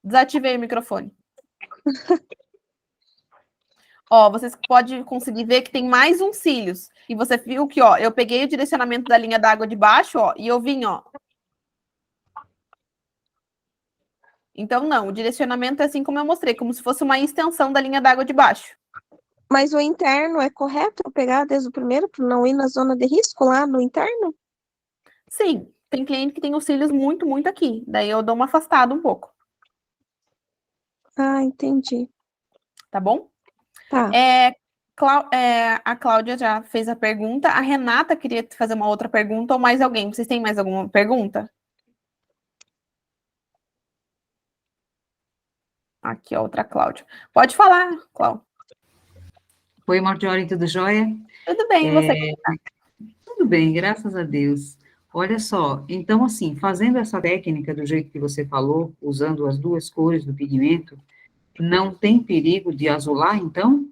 Desativei o microfone. Ó, vocês podem conseguir ver que tem mais um cílios. E você viu que, ó, eu peguei o direcionamento da linha d'água de baixo, ó, e eu vim, ó. Então, não, o direcionamento é assim como eu mostrei, como se fosse uma extensão da linha d'água de baixo. Mas o interno é correto eu pegar desde o primeiro para não ir na zona de risco lá no interno? Sim, tem cliente que tem os cílios muito, muito aqui. Daí eu dou uma afastada um pouco. Ah, entendi. Tá bom? Tá. A Cláudia já fez a pergunta. A Renata queria fazer uma outra pergunta, ou mais alguém. Vocês têm mais alguma pergunta? Aqui, a outra Cláudia. Pode falar, Cláudia. Oi, Marjorie, tudo jóia? Tudo bem, você? Tudo bem, graças a Deus. Olha só, então, assim, fazendo essa técnica do jeito que você falou, usando as duas cores do pigmento, não tem perigo de azular, então?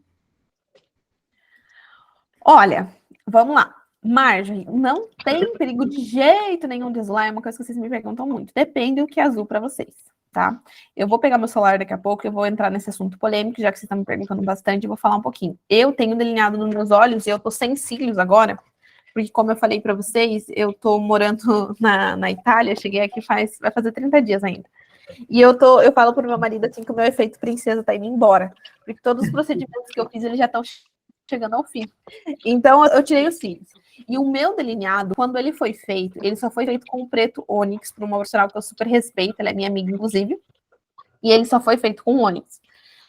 Olha, vamos lá. Margem, não tem perigo de jeito nenhum de azular, é uma coisa que vocês me perguntam muito. Depende do que é azul para vocês, tá? Eu vou pegar meu celular daqui a pouco, eu vou entrar nesse assunto polêmico, já que vocês estão me perguntando bastante, eu vou falar um pouquinho. Eu tenho delineado nos meus olhos e eu tô sem cílios agora, porque como eu falei para vocês, eu tô morando na Itália, cheguei aqui vai fazer 30 dias ainda. E eu falo pro meu marido assim que o meu efeito princesa tá indo embora, porque todos os procedimentos que eu fiz, eles já estão chegando ao fim. Então, eu tirei os cílios. E o meu delineado, quando ele foi feito, ele só foi feito com o preto ônix, para uma profissional que eu super respeito, ela é minha amiga, inclusive, e ele só foi feito com ônix.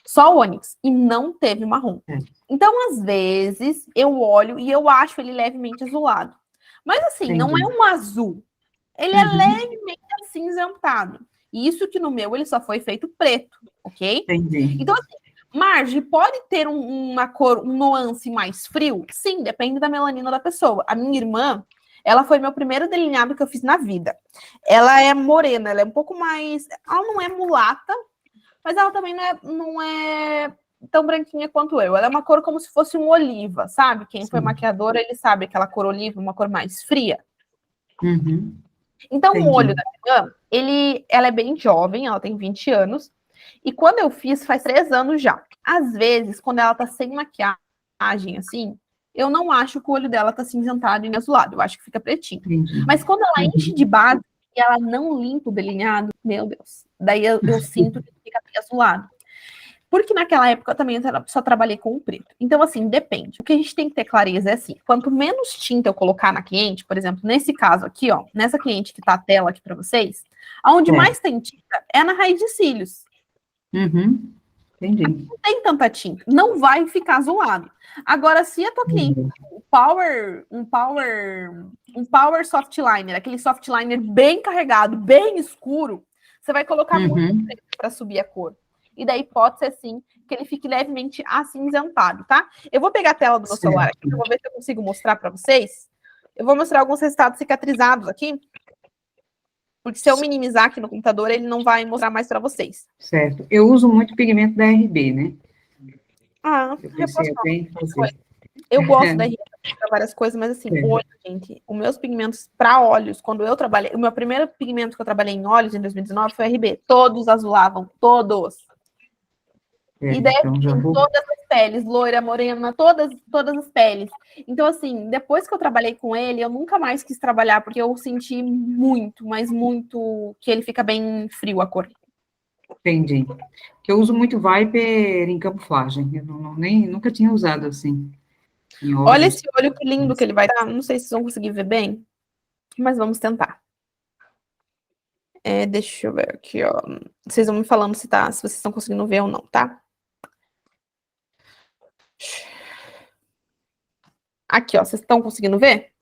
Só ônix, e não teve marrom. Então, às vezes, eu olho e eu acho ele levemente azulado. Mas, assim, não é um azul. Ele é levemente acinzentado. E isso que no meu, ele só foi feito preto, ok? Entendi. Então, assim, Marge, pode ter uma cor, um nuance mais frio? Sim, depende da melanina da pessoa. A minha irmã, ela foi meu primeiro delineado que eu fiz na vida. Ela é morena, ela é um pouco mais... Ela não é mulata, mas ela também não é tão branquinha quanto eu. Ela é uma cor como se fosse um oliva, sabe? Quem foi maquiadora, ele sabe aquela cor oliva, uma cor mais fria. Então, o olho da minha irmã, ela é bem jovem, ela tem 20 anos, e quando eu fiz, faz 3 anos já. Às vezes, quando ela tá sem maquiagem, assim, eu não acho que o olho dela tá cinzentado e azulado, eu acho que fica pretinho. Mas quando ela enche de base e ela não limpa o delineado, meu Deus, daí eu sinto que fica azulado. Porque naquela época eu também só trabalhei com o preto. Então, assim, depende. O que a gente tem que ter clareza é assim, quanto menos tinta eu colocar na cliente, por exemplo, nesse caso aqui, ó, nessa cliente que tá a tela aqui para vocês, aonde mais tem tinta é na raiz de cílios. Entendi. Não tem tanta tinta, não vai ficar azulado. Agora, se a tua cliente um power soft liner, aquele soft liner bem carregado, bem escuro, você vai colocar muito preto para subir a cor. E daí pode ser, sim, que ele fique levemente acinzentado, tá? Eu vou pegar a tela do meu celular aqui, eu vou ver se eu consigo mostrar para vocês. Eu vou mostrar alguns resultados cicatrizados aqui, porque se eu minimizar aqui no computador, ele não vai mostrar mais para vocês. Certo. Eu uso muito pigmento da RB, né? Ah, Eu pensei reposto até em fazer. Eu gosto da RB para várias coisas, mas assim, É, olho, gente, os meus pigmentos para olhos, quando eu trabalhei, o meu primeiro pigmento que eu trabalhei em olhos em 2019 foi RB. Todos azulavam, todos. E daí então já em vou. todas as peles, loira, morena, todas as peles. Então, assim, depois que eu trabalhei com ele, eu nunca mais quis trabalhar, porque eu senti muito, mas muito, que ele fica bem frio a cor. Entendi. Que eu uso muito Viper em camuflagem. Eu nunca tinha usado assim, em Olha olhos. esse olho que lindo que ele vai dar. Não sei se vocês vão conseguir ver bem, mas vamos tentar. Deixa eu ver aqui, ó. Vocês vão me falando se vocês estão conseguindo ver ou não, tá? Aqui, ó, vocês estão conseguindo ver?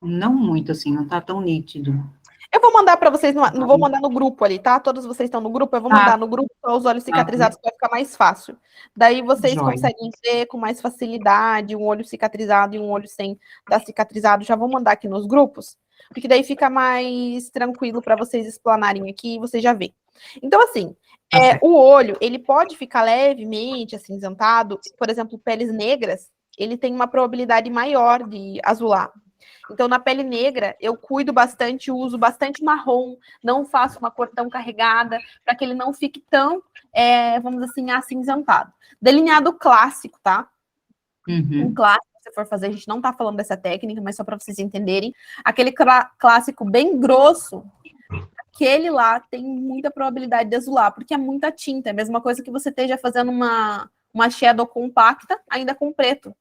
Não muito assim, não tá tão nítido. Eu vou mandar para vocês, não vou mandar no grupo ali, tá? Todos vocês estão no grupo, eu vou mandar Tá, no grupo para os olhos tá, cicatrizados, que vai ficar mais fácil. Daí vocês joia. conseguem ver com mais facilidade um olho cicatrizado e um olho sem dar cicatrizado. Já vou mandar aqui nos grupos, porque daí fica mais tranquilo para vocês explanarem aqui e vocês já veem. Então, assim, Tá certo. o olho, ele pode ficar levemente acinzentado, por exemplo, peles negras, ele tem uma probabilidade maior de azular. Então, na pele negra, eu cuido bastante, uso bastante marrom, não faço uma cor tão carregada, para que ele não fique tão, vamos dizer assim, acinzentado. Delineado clássico, tá? Um clássico, se for fazer, a gente não tá falando dessa técnica, mas só para vocês entenderem. Aquele clássico bem grosso, aquele lá tem muita probabilidade de azular, porque é muita tinta. É a mesma coisa que você esteja fazendo uma shadow compacta, ainda com preto.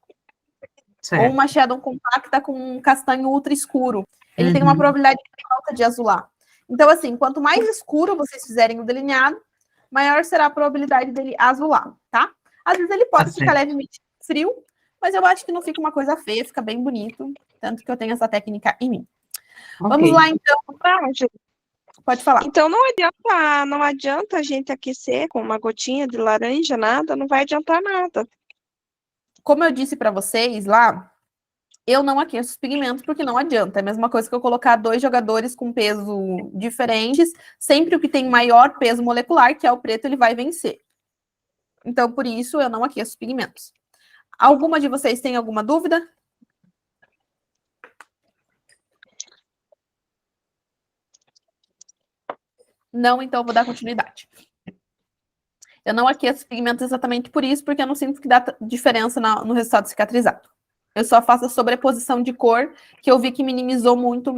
Certo. Ou uma shadow compacta com um castanho ultra escuro. Ele tem uma probabilidade alta de azular. Então, assim, quanto mais escuro vocês fizerem o delineado, maior será a probabilidade dele azular, tá? Às vezes ele pode ficar levemente frio, mas eu acho que não fica uma coisa feia, fica bem bonito. Tanto que eu tenho essa técnica em mim. Okay. Vamos lá, então. Pode falar. Então não adianta a gente aquecer com uma gotinha de laranja, nada, não vai adiantar nada. Como eu disse para vocês lá, eu não aqueço os pigmentos porque não adianta. É a mesma coisa que eu colocar 2 jogadores com peso diferentes, sempre o que tem maior peso molecular, que é o preto, ele vai vencer. Então, por isso, eu não aqueço os pigmentos. Alguma de vocês tem alguma dúvida? Não, então eu vou dar continuidade. Eu não aqueço os pigmentos exatamente por isso, porque eu não sinto que dá diferença no resultado cicatrizado. Eu só faço a sobreposição de cor, que eu vi que minimizou muito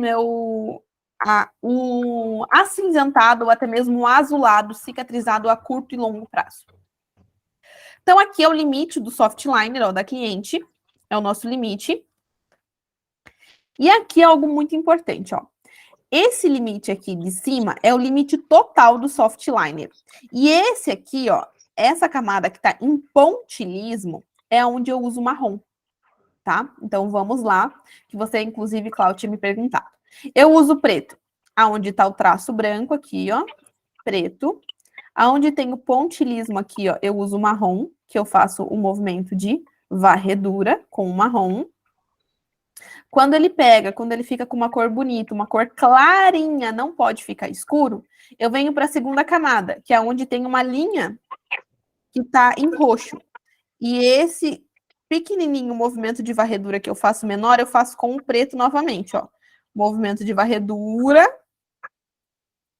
o acinzentado ou até mesmo o azulado cicatrizado a curto e longo prazo. Então, aqui é o limite do soft liner, ó, da cliente. É o nosso limite. E aqui é algo muito importante, ó. Esse limite aqui de cima é o limite total do soft liner. E esse aqui, ó, essa camada que tá em pontilismo, é onde eu uso marrom. Tá? Então, vamos lá, que você, inclusive, Cláudia, tinha me perguntado. Eu uso preto, aonde está o traço branco aqui, ó, preto. Aonde tem o pontilismo aqui, ó, eu uso marrom, que eu faço o movimento de varredura com o marrom. Quando ele fica com uma cor bonita, uma cor clarinha, não pode ficar escuro, eu venho para a segunda camada, que é onde tem uma linha que está em roxo. E esse pequenininho movimento de varredura que eu faço menor, eu faço com o preto novamente, ó. Movimento de varredura,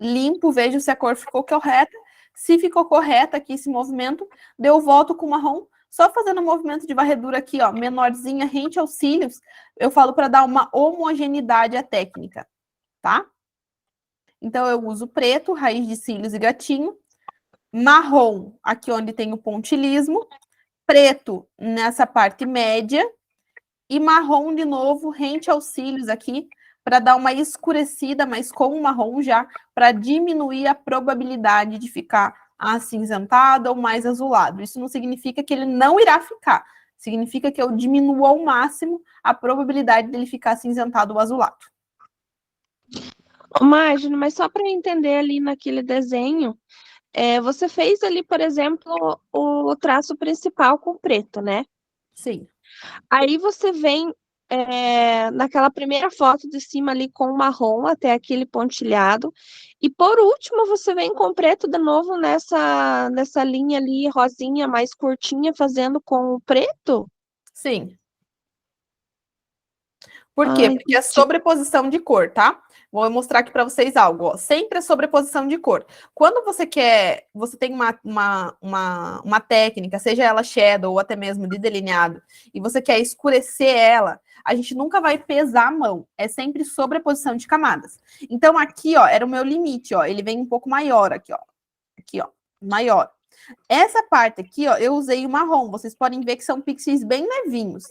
limpo, vejo se a cor ficou correta. Se ficou correta aqui esse movimento, eu volto com o marrom, só fazendo um movimento de varredura aqui, ó, menorzinha, rente aos cílios, eu falo para dar uma homogeneidade à técnica, tá? Então, eu uso preto, raiz de cílios e gatinho, marrom, aqui onde tem o pontilismo, preto nessa parte média e marrom de novo rente aos cílios aqui para dar uma escurecida, mas com o marrom já para diminuir a probabilidade de ficar acinzentado ou mais azulado. Isso não significa que ele não irá ficar, significa que eu diminuo ao máximo a probabilidade dele ficar acinzentado ou azulado. Magno, mas só para entender ali naquele desenho, você fez ali, por exemplo, o traço principal com preto, né? Sim. Aí você vem naquela primeira foto de cima ali com o marrom até aquele pontilhado. E por último, você vem com preto de novo nessa linha ali, rosinha, mais curtinha, fazendo com o preto? Sim. Por quê? Ai, Porque é sobreposição de cor, tá? Vou mostrar aqui para vocês algo, ó. Sempre é sobreposição de cor. Quando você tem uma técnica, seja ela shadow ou até mesmo de delineado, e você quer escurecer ela, a gente nunca vai pesar a mão. É sempre sobreposição de camadas. Então, aqui, ó, era o meu limite, ó. Ele vem um pouco maior aqui, ó. Aqui, ó. Maior. Essa parte aqui, ó, eu usei o marrom. Vocês podem ver que são pixels bem levinhos.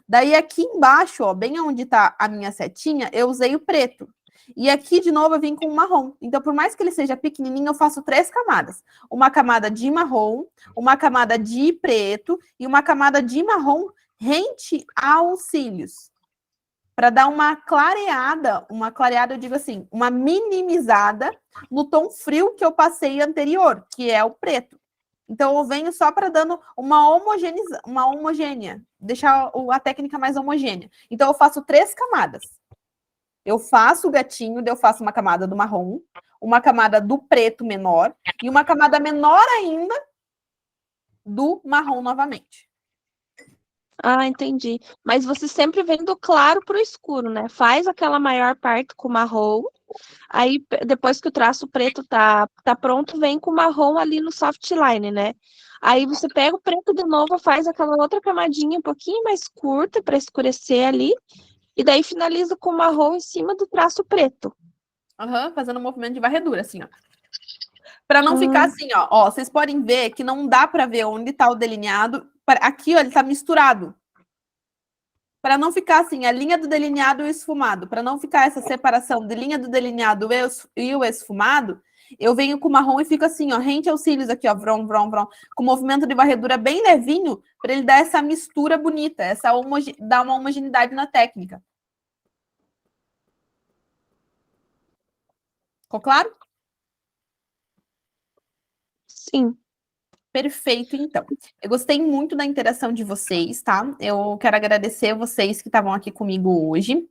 Daí aqui embaixo, ó, bem onde tá a minha setinha, eu usei o preto. E aqui, de novo, eu vim com o marrom. Então, por mais que ele seja pequenininho, eu faço 3 camadas. Uma camada de marrom, uma camada de preto e uma camada de marrom rente aos cílios. Para dar uma clareada, eu digo assim, uma minimizada no tom frio que eu passei anterior, que é o preto. Então, eu venho só para dando uma homogênea, deixar a técnica mais homogênea. Então, eu faço 3 camadas. Eu faço o gatinho, daí eu faço uma camada do marrom, uma camada do preto menor e uma camada menor ainda do marrom novamente. Ah, entendi. Mas você sempre vem do claro para o escuro, né? Faz aquela maior parte com marrom, aí depois que o traço preto tá pronto, vem com o marrom ali no soft line, né? Aí você pega o preto de novo, faz aquela outra camadinha um pouquinho mais curta para escurecer ali, e daí finaliza com o marrom em cima do traço preto. Fazendo um movimento de varredura, assim, ó. Para não ficar assim, ó. Vocês podem ver que não dá para ver onde está o delineado. Aqui, ó, ele está misturado. Para não ficar assim, a linha do delineado e o esfumado. Para não ficar essa separação de linha do delineado e o esfumado, eu venho com o marrom e fico assim, ó, rente aos cílios aqui, ó, vrom, vrom, vrom, com movimento de varredura bem levinho, para ele dar essa mistura bonita, dar uma homogeneidade na técnica. Ficou claro? Sim. Perfeito, então. Eu gostei muito da interação de vocês, tá? Eu quero agradecer vocês que estavam aqui comigo hoje.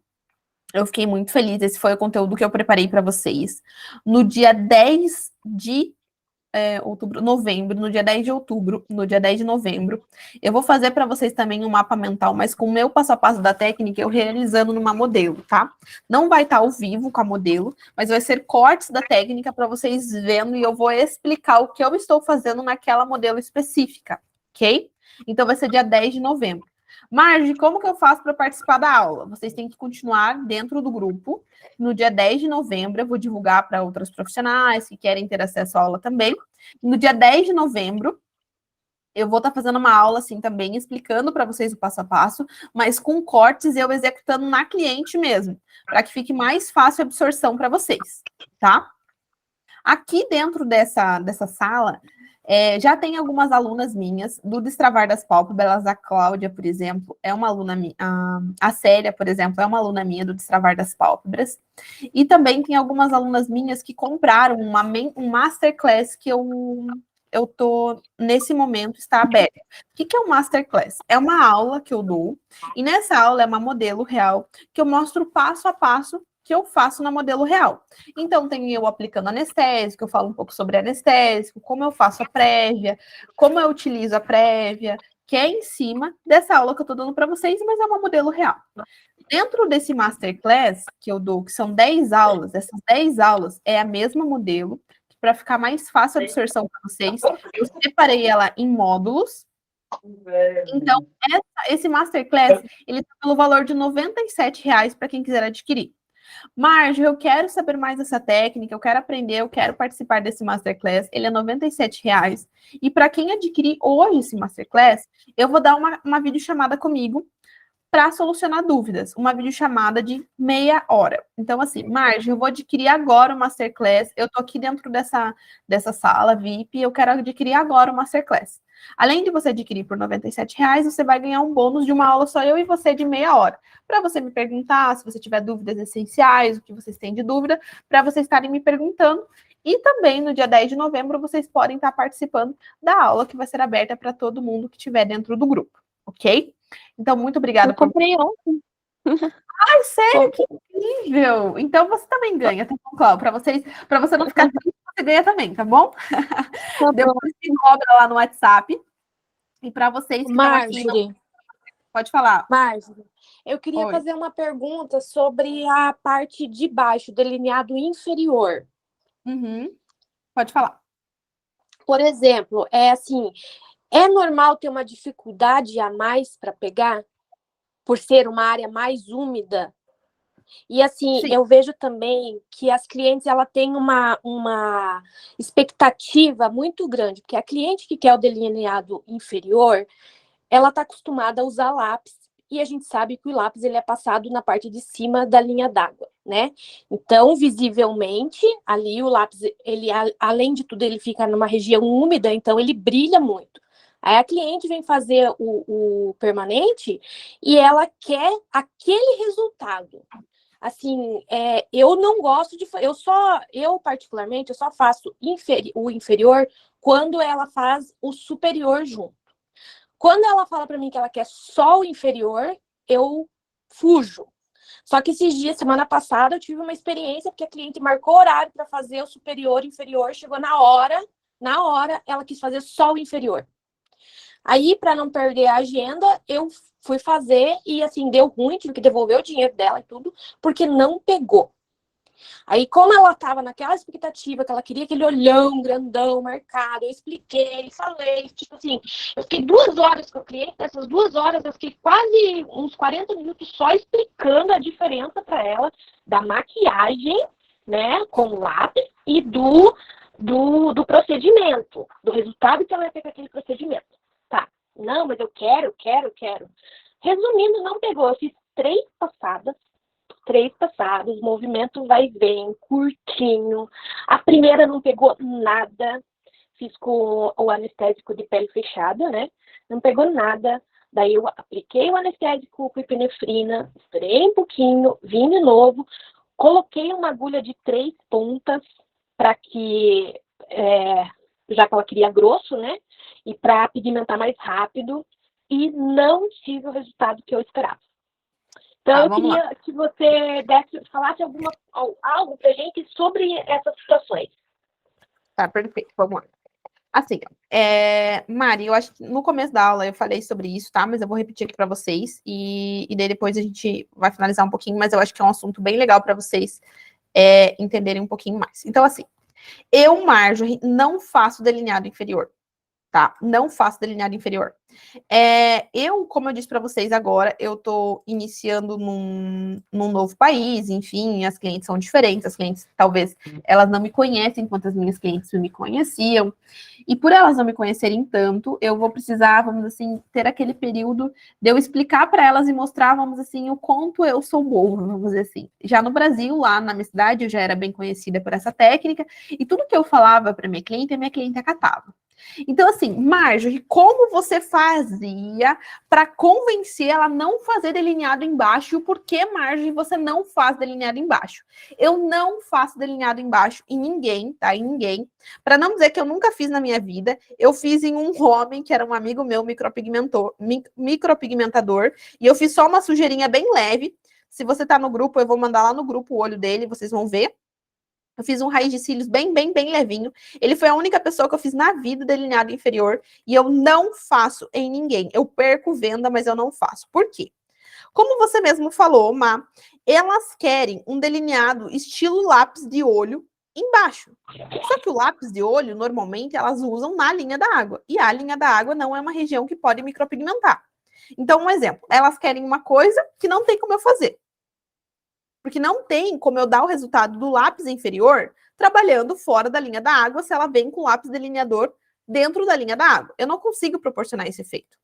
Eu fiquei muito feliz. Esse foi o conteúdo que eu preparei para vocês. No dia 10 de novembro, no dia 10 de outubro, no dia 10 de novembro, eu vou fazer para vocês também um mapa mental, mas com o meu passo a passo da técnica, eu realizando numa modelo, tá? Não vai estar ao vivo com a modelo, mas vai ser cortes da técnica para vocês vendo e eu vou explicar o que eu estou fazendo naquela modelo específica, ok? Então vai ser dia 10 de novembro. Marge, como que eu faço para participar da aula? Vocês têm que continuar dentro do grupo. No dia 10 de novembro, eu vou divulgar para outros profissionais que querem ter acesso à aula também. No dia 10 de novembro, eu vou estar fazendo uma aula assim também, explicando para vocês o passo a passo, mas com cortes eu executando na cliente mesmo, para que fique mais fácil a absorção para vocês, tá? Aqui dentro dessa sala, já tem algumas alunas minhas do Destravar das Pálpebras. A Cláudia, por exemplo, é uma aluna minha. A Célia, por exemplo, é uma aluna minha do Destravar das Pálpebras. E também tem algumas alunas minhas que compraram um Masterclass que eu tô, nesse momento, está aberto. O que é um Masterclass? É uma aula que eu dou, e nessa aula é uma modelo real, que eu mostro passo a passo que eu faço na modelo real. Então, tem eu aplicando anestésico, eu falo um pouco sobre anestésico, como eu faço a prévia, como eu utilizo a prévia, que é em cima dessa aula que eu tô dando para vocês, mas é uma modelo real. Dentro desse Masterclass que eu dou, que são 10 aulas, essas 10 aulas é a mesma modelo, para ficar mais fácil a absorção para vocês, eu separei ela em módulos. Então, esse Masterclass, ele está pelo valor de R$ 97,00 para quem quiser adquirir. Marge, eu quero saber mais dessa técnica, eu quero aprender, eu quero participar desse Masterclass, ele é R$ 97,00. E para quem adquirir hoje esse Masterclass, eu vou dar uma videochamada comigo para solucionar dúvidas, uma videochamada de meia hora. Então, assim, Marge, eu vou adquirir agora o Masterclass, eu tô aqui dentro dessa sala VIP, eu quero adquirir agora o Masterclass. Além de você adquirir por R$ 97,00, você vai ganhar um bônus de uma aula só eu e você de meia hora. Para você me perguntar, se você tiver dúvidas essenciais, o que vocês têm de dúvida, para vocês estarem me perguntando. E também, no dia 10 de novembro, vocês podem estar participando da aula que vai ser aberta para todo mundo que estiver dentro do grupo, ok? Então, muito obrigada. Eu comprei ontem. Ai, sério, que incrível! Então você também ganha, tá bom, Cláudio? Para você não ficar triste, você ganha também, tá bom? Tá bom. Depois me cobra lá no WhatsApp. E para vocês que estão aqui, Marjorie, pode falar. Marjorie, eu queria Oi. fazer uma pergunta sobre a parte de baixo, delineado inferior. Uhum. Pode falar. Por exemplo, é assim, é normal ter uma dificuldade a mais para pegar, por ser uma área mais úmida? E assim, Sim. eu vejo também que as clientes ela tem uma expectativa muito grande, porque a cliente que quer o delineado inferior, ela está acostumada a usar lápis, e a gente sabe que o lápis ele é passado na parte de cima da linha d'água, né? Então, visivelmente, ali o lápis, ele, além de tudo, ele fica numa região úmida, então ele brilha muito. Aí a cliente vem fazer o permanente e ela quer aquele resultado. Assim, eu não gosto de... Eu particularmente, eu só faço o inferior quando ela faz o superior junto. Quando ela fala para mim que ela quer só o inferior, eu fujo. Só que esses dias, semana passada, eu tive uma experiência porque a cliente marcou horário para fazer o superior e inferior, chegou na hora, ela quis fazer só o inferior. Aí, para não perder a agenda, eu fui fazer e, assim, deu ruim, tive que devolver o dinheiro dela e tudo, porque não pegou. Aí, como ela estava naquela expectativa, que ela queria aquele olhão grandão, marcado, eu expliquei, falei, tipo assim, eu fiquei 2 horas com o cliente, nessas 2 horas eu fiquei quase uns 40 minutos só explicando a diferença para ela da maquiagem, né, com lápis e do procedimento, do resultado que ela ia ter com aquele procedimento. Tá, não, mas eu quero. Resumindo, não pegou, eu fiz 3 passadas, movimento vai e vem, curtinho. A primeira não pegou nada, fiz com o anestésico de pele fechada, né? Não pegou nada. Daí eu apliquei o anestésico com epinefrina, esperei um pouquinho, vim de novo, coloquei uma agulha de 3 pontas para que, já que ela queria grosso, né? E para pigmentar mais rápido, e não tive o resultado que eu esperava. Então, eu queria que você falasse algo pra gente sobre essas situações. Tá, perfeito. Vamos lá. Assim, Mari, eu acho que no começo da aula eu falei sobre isso, tá? Mas eu vou repetir aqui para vocês e daí depois a gente vai finalizar um pouquinho, mas eu acho que é um assunto bem legal para vocês entenderem um pouquinho mais. Então, assim, eu, Marjorie, não faço delineado inferior, tá? Não faço delineado inferior. Como eu disse para vocês agora, eu tô iniciando num novo país, enfim, as clientes são diferentes, as clientes, talvez, elas não me conhecem quanto as minhas clientes me conheciam, e por elas não me conhecerem tanto, eu vou precisar, vamos assim, ter aquele período de eu explicar para elas e mostrar, vamos assim, o quanto eu sou boa, vamos dizer assim. Já no Brasil, lá na minha cidade, eu já era bem conhecida por essa técnica, e tudo que eu falava para minha cliente acatava. Então, assim, Marjorie, como você fazia para convencer ela a não fazer delineado embaixo? E o porquê, Marjorie, você não faz delineado embaixo? Eu não faço delineado embaixo em ninguém, tá? Em ninguém. Para não dizer que eu nunca fiz na minha vida, eu fiz em um homem, que era um amigo meu, micropigmentador, e eu fiz só uma sujeirinha bem leve. Se você tá no grupo, eu vou mandar lá no grupo o olho dele, vocês vão ver. Eu fiz um raiz de cílios bem levinho. Ele foi a única pessoa que eu fiz na vida delineado inferior. E eu não faço em ninguém. Eu perco venda, mas eu não faço. Por quê? Como você mesmo falou, Má, elas querem um delineado estilo lápis de olho embaixo. Só que o lápis de olho, normalmente, elas usam na linha da água. E a linha da água não é uma região que pode micropigmentar. Então, um exemplo. Elas querem uma coisa que não tem como eu fazer. Porque não tem como eu dar o resultado do lápis inferior trabalhando fora da linha da água se ela vem com lápis delineador dentro da linha da água. Eu não consigo proporcionar esse efeito.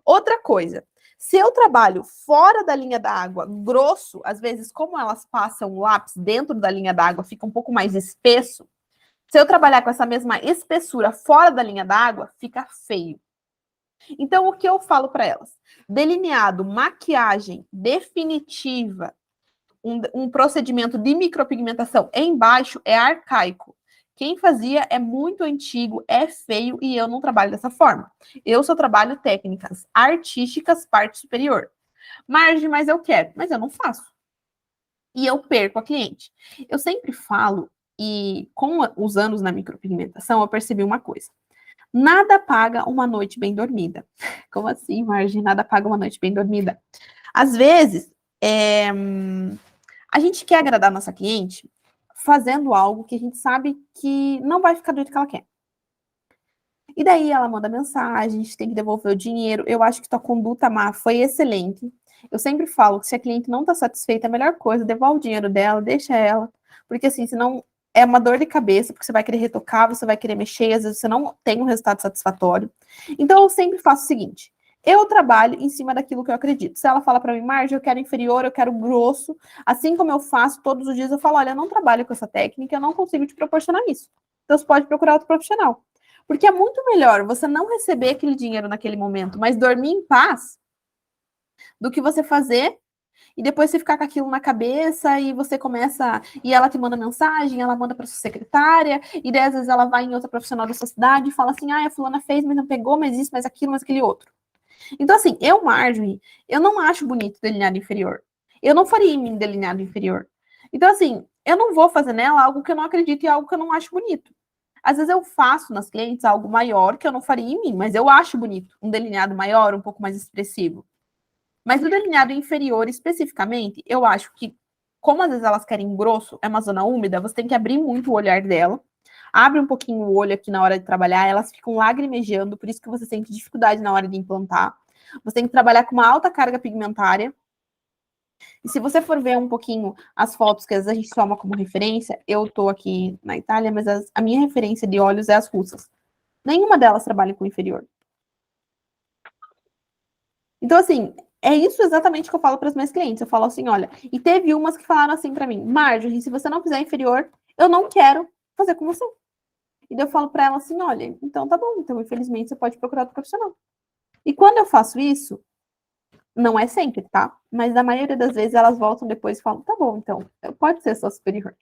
Outra coisa, se eu trabalho fora da linha da água, grosso, às vezes, como elas passam o lápis dentro da linha da água, fica um pouco mais espesso. Se eu trabalhar com essa mesma espessura fora da linha da água, fica feio. Então, o que eu falo para elas? Delineado, maquiagem definitiva, um procedimento de micropigmentação embaixo é arcaico. Quem fazia é muito antigo, é feio e eu não trabalho dessa forma. Eu só trabalho técnicas artísticas, parte superior. Marge, mas eu quero, mas eu não faço. E eu perco a cliente. Eu sempre falo, e com os anos na micropigmentação, eu percebi uma coisa. Nada paga uma noite bem dormida. Como assim, Marge? Nada paga uma noite bem dormida. Às vezes, a gente quer agradar a nossa cliente fazendo algo que a gente sabe que não vai ficar do jeito que ela quer. E daí ela manda mensagem, a gente tem que devolver o dinheiro. Eu acho que tua conduta má foi excelente. Eu sempre falo que se a cliente não está satisfeita, a melhor coisa, devolve o dinheiro dela, deixa ela. Porque assim, senão é uma dor de cabeça, porque você vai querer retocar, você vai querer mexer, às vezes você não tem um resultado satisfatório. Então eu sempre faço o seguinte, eu trabalho em cima daquilo que eu acredito. Se ela fala para mim, Marge, eu quero inferior, eu quero grosso, assim como eu faço todos os dias, eu falo, olha, eu não trabalho com essa técnica, eu não consigo te proporcionar isso. Então você pode procurar outro profissional. Porque é muito melhor você não receber aquele dinheiro naquele momento, mas dormir em paz, do que você fazer e depois você ficar com aquilo na cabeça e você começa. E ela te manda mensagem, ela manda para sua secretária, e daí às vezes ela vai em outra profissional da sua cidade e fala assim: ah, a fulana fez, mas não pegou, mas isso, mas aquilo, mas aquele outro. Então, assim, Marjorie, eu não acho bonito delineado inferior. Eu não faria em mim delineado inferior. Então, assim, eu não vou fazer nela algo que eu não acredito e algo que eu não acho bonito. Às vezes eu faço nas clientes algo maior que eu não faria em mim, mas eu acho bonito. Um delineado maior, um pouco mais expressivo. Mas o delineado inferior, especificamente, eu acho que, como às vezes elas querem grosso, é uma zona úmida, você tem que abrir muito o olhar dela. Abre um pouquinho o olho aqui na hora de trabalhar, elas ficam lagrimejando, por isso que você sente dificuldade na hora de implantar. Você tem que trabalhar com uma alta carga pigmentária. E se você for ver um pouquinho as fotos que às vezes a gente toma como referência, eu tô aqui na Itália, mas a minha referência de olhos é as russas. Nenhuma delas trabalha com inferior. Então, assim, é isso exatamente que eu falo para as minhas clientes. Eu falo assim, olha, e teve umas que falaram assim para mim, Marjorie, se você não fizer inferior, eu não quero fazer com você. E daí eu falo para ela assim, olha, então tá bom, então infelizmente você pode procurar outro profissional. E quando eu faço isso, não é sempre, tá? Mas na maioria das vezes elas voltam depois e falam, tá bom, então, pode ser sua superior.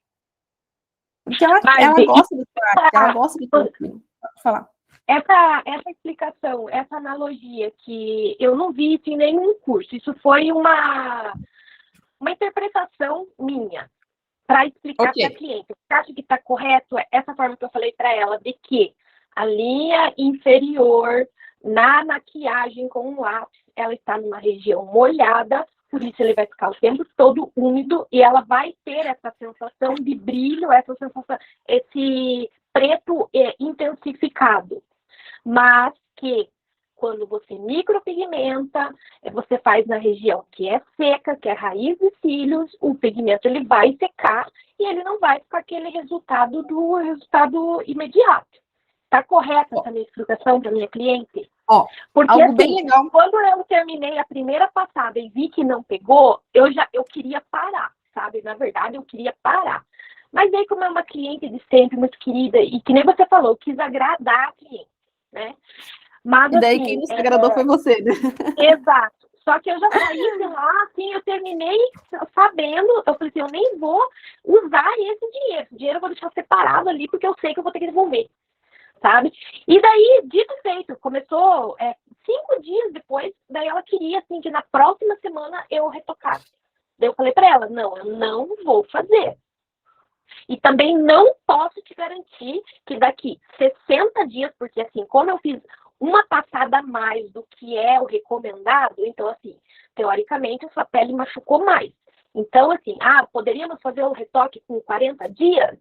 Porque ela gosta do prático, ela gosta de tudo. Pode falar. Essa explicação, essa analogia que eu não vi isso em nenhum curso, isso foi uma interpretação minha para explicar para a cliente. Você acha que está correto essa forma que eu falei para ela, de que a linha inferior na maquiagem com o lápis, ela está numa região molhada, por isso ele vai ficar o tempo todo úmido e ela vai ter essa sensação de brilho, essa sensação, esse preto intensificado. Mas que quando você micropigmenta, você faz na região que é seca, que é raiz de cílios, o pigmento ele vai secar e ele não vai ficar aquele resultado imediato. Tá correta essa minha explicação para minha cliente? Porque algo assim, bem legal. Quando eu terminei a primeira passada e vi que não pegou, eu queria parar, sabe? Na verdade, eu queria parar. Mas aí, como é uma cliente de sempre, muito querida, e que nem você falou, eu quis agradar a cliente, né? Mas, e daí assim, quem nos agradou foi você, né? Exato. Só que eu já saí de lá, assim, eu terminei sabendo, eu falei assim, eu nem vou usar esse dinheiro. Esse dinheiro eu vou deixar separado ali, porque eu sei que eu vou ter que devolver, sabe? E daí, dito e feito, começou 5 dias depois, daí ela queria, assim, que na próxima semana eu retocasse. Daí eu falei pra ela, não, eu não vou fazer. E também não posso te garantir que daqui 60 dias, porque assim, como eu fiz uma passada a mais do que é o recomendado, então assim, teoricamente a sua pele machucou mais. Então assim, poderíamos fazer o retoque com 40 dias?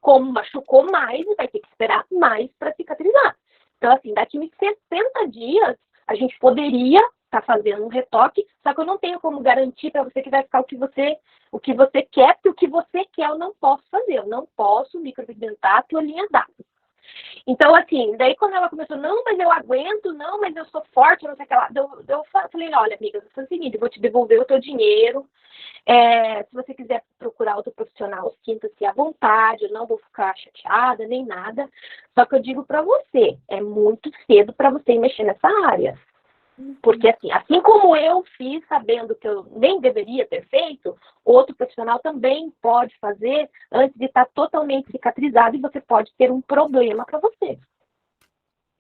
Como machucou mais, vai ter que esperar mais para cicatrizar. Então assim, daqui uns 60 dias, a gente poderia estar fazendo um retoque, só que eu não tenho como garantir para você que vai ficar o que você quer, porque o que você quer eu não posso fazer. Eu não posso micropigmentar a tua linha d'água. Então, assim, daí quando ela começou, não, mas eu aguento, não, mas eu sou forte, não sei o que lá. Eu falei, olha, amiga, vou fazer o seguinte, eu vou te devolver o teu dinheiro. Se você quiser procurar outro profissional, sinta-se à vontade, eu não vou ficar chateada, nem nada. Só que eu digo para você, é muito cedo para você mexer nessa área. Porque assim como eu fiz sabendo que eu nem deveria ter feito, outro profissional também pode fazer antes de estar totalmente cicatrizado e você pode ter um problema para você.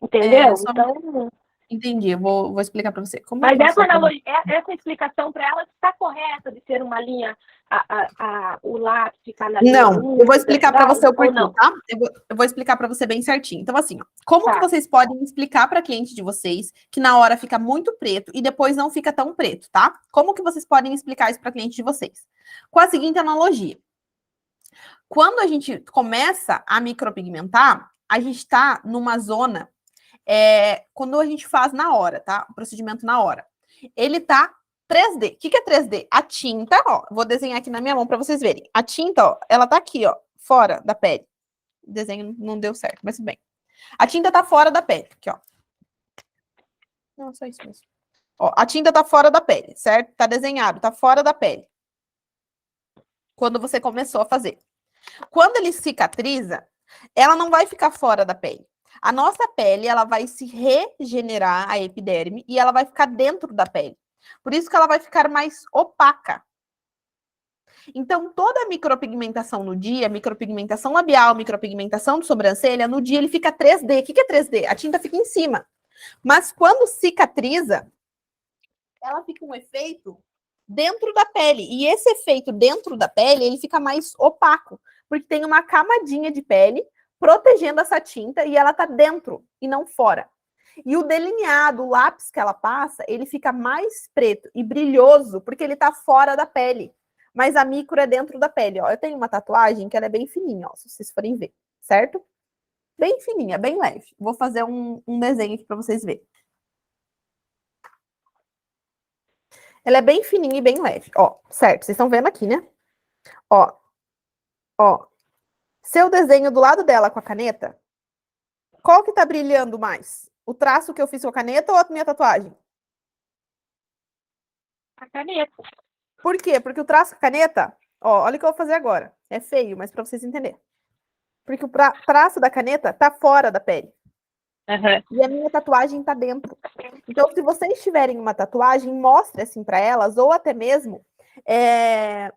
Entendeu? Entendi, eu vou explicar para você. Como Mas que essa você- analogia, essa explicação para ela está correta de ser uma linha, o lápis ficar na linha Não, eu vou úmida, explicar para você o ou porquê, não? tá? Eu vou explicar para você bem certinho. Então, assim, ó, como que Tá. vocês podem explicar para cliente de vocês que na hora fica muito preto e depois não fica tão preto, tá? Como que vocês podem explicar isso para cliente de vocês? Com a seguinte analogia. Quando a gente começa a micropigmentar, a gente está numa zona, quando a gente faz na hora, tá? O procedimento na hora. Ele tá 3D. O que é 3D? A tinta, ó, vou desenhar aqui na minha mão para vocês verem. A tinta, ó, ela tá aqui, ó, fora da pele. O desenho não deu certo, mas tudo bem. A tinta tá fora da pele, aqui, ó. Não, só isso mesmo. Ó, a tinta tá fora da pele, certo? Tá desenhado, tá fora da pele. Quando você começou a fazer. Quando ele cicatriza, ela não vai ficar fora da pele. A nossa pele, ela vai se regenerar, a epiderme, e ela vai ficar dentro da pele. Por isso que ela vai ficar mais opaca. Então, toda a micropigmentação no dia, micropigmentação labial, micropigmentação de sobrancelha, no dia ele fica 3D. O que é 3D? A tinta fica em cima. Mas quando cicatriza, ela fica um efeito dentro da pele. E esse efeito dentro da pele, ele fica mais opaco, porque tem uma camadinha de pele protegendo essa tinta e ela tá dentro e não fora. E o delineado, o lápis que ela passa, ele fica mais preto e brilhoso, porque ele tá fora da pele. Mas a micro é dentro da pele, ó. Eu tenho uma tatuagem que ela é bem fininha, ó, se vocês forem ver, certo? Bem fininha, bem leve. Vou fazer um desenho aqui para vocês verem. Ela é bem fininha e bem leve, ó, certo? Vocês estão vendo aqui, né? Ó, ó. Seu desenho do lado dela com a caneta, qual que tá brilhando mais? O traço que eu fiz com a caneta ou a minha tatuagem? A caneta. Por quê? Porque o traço com a caneta, ó, olha o que eu vou fazer agora. É feio, mas para vocês entenderem. Porque o traço da caneta tá fora da pele. Uhum. E a minha tatuagem tá dentro. Então, se vocês tiverem uma tatuagem, mostre assim para elas, ou até mesmo,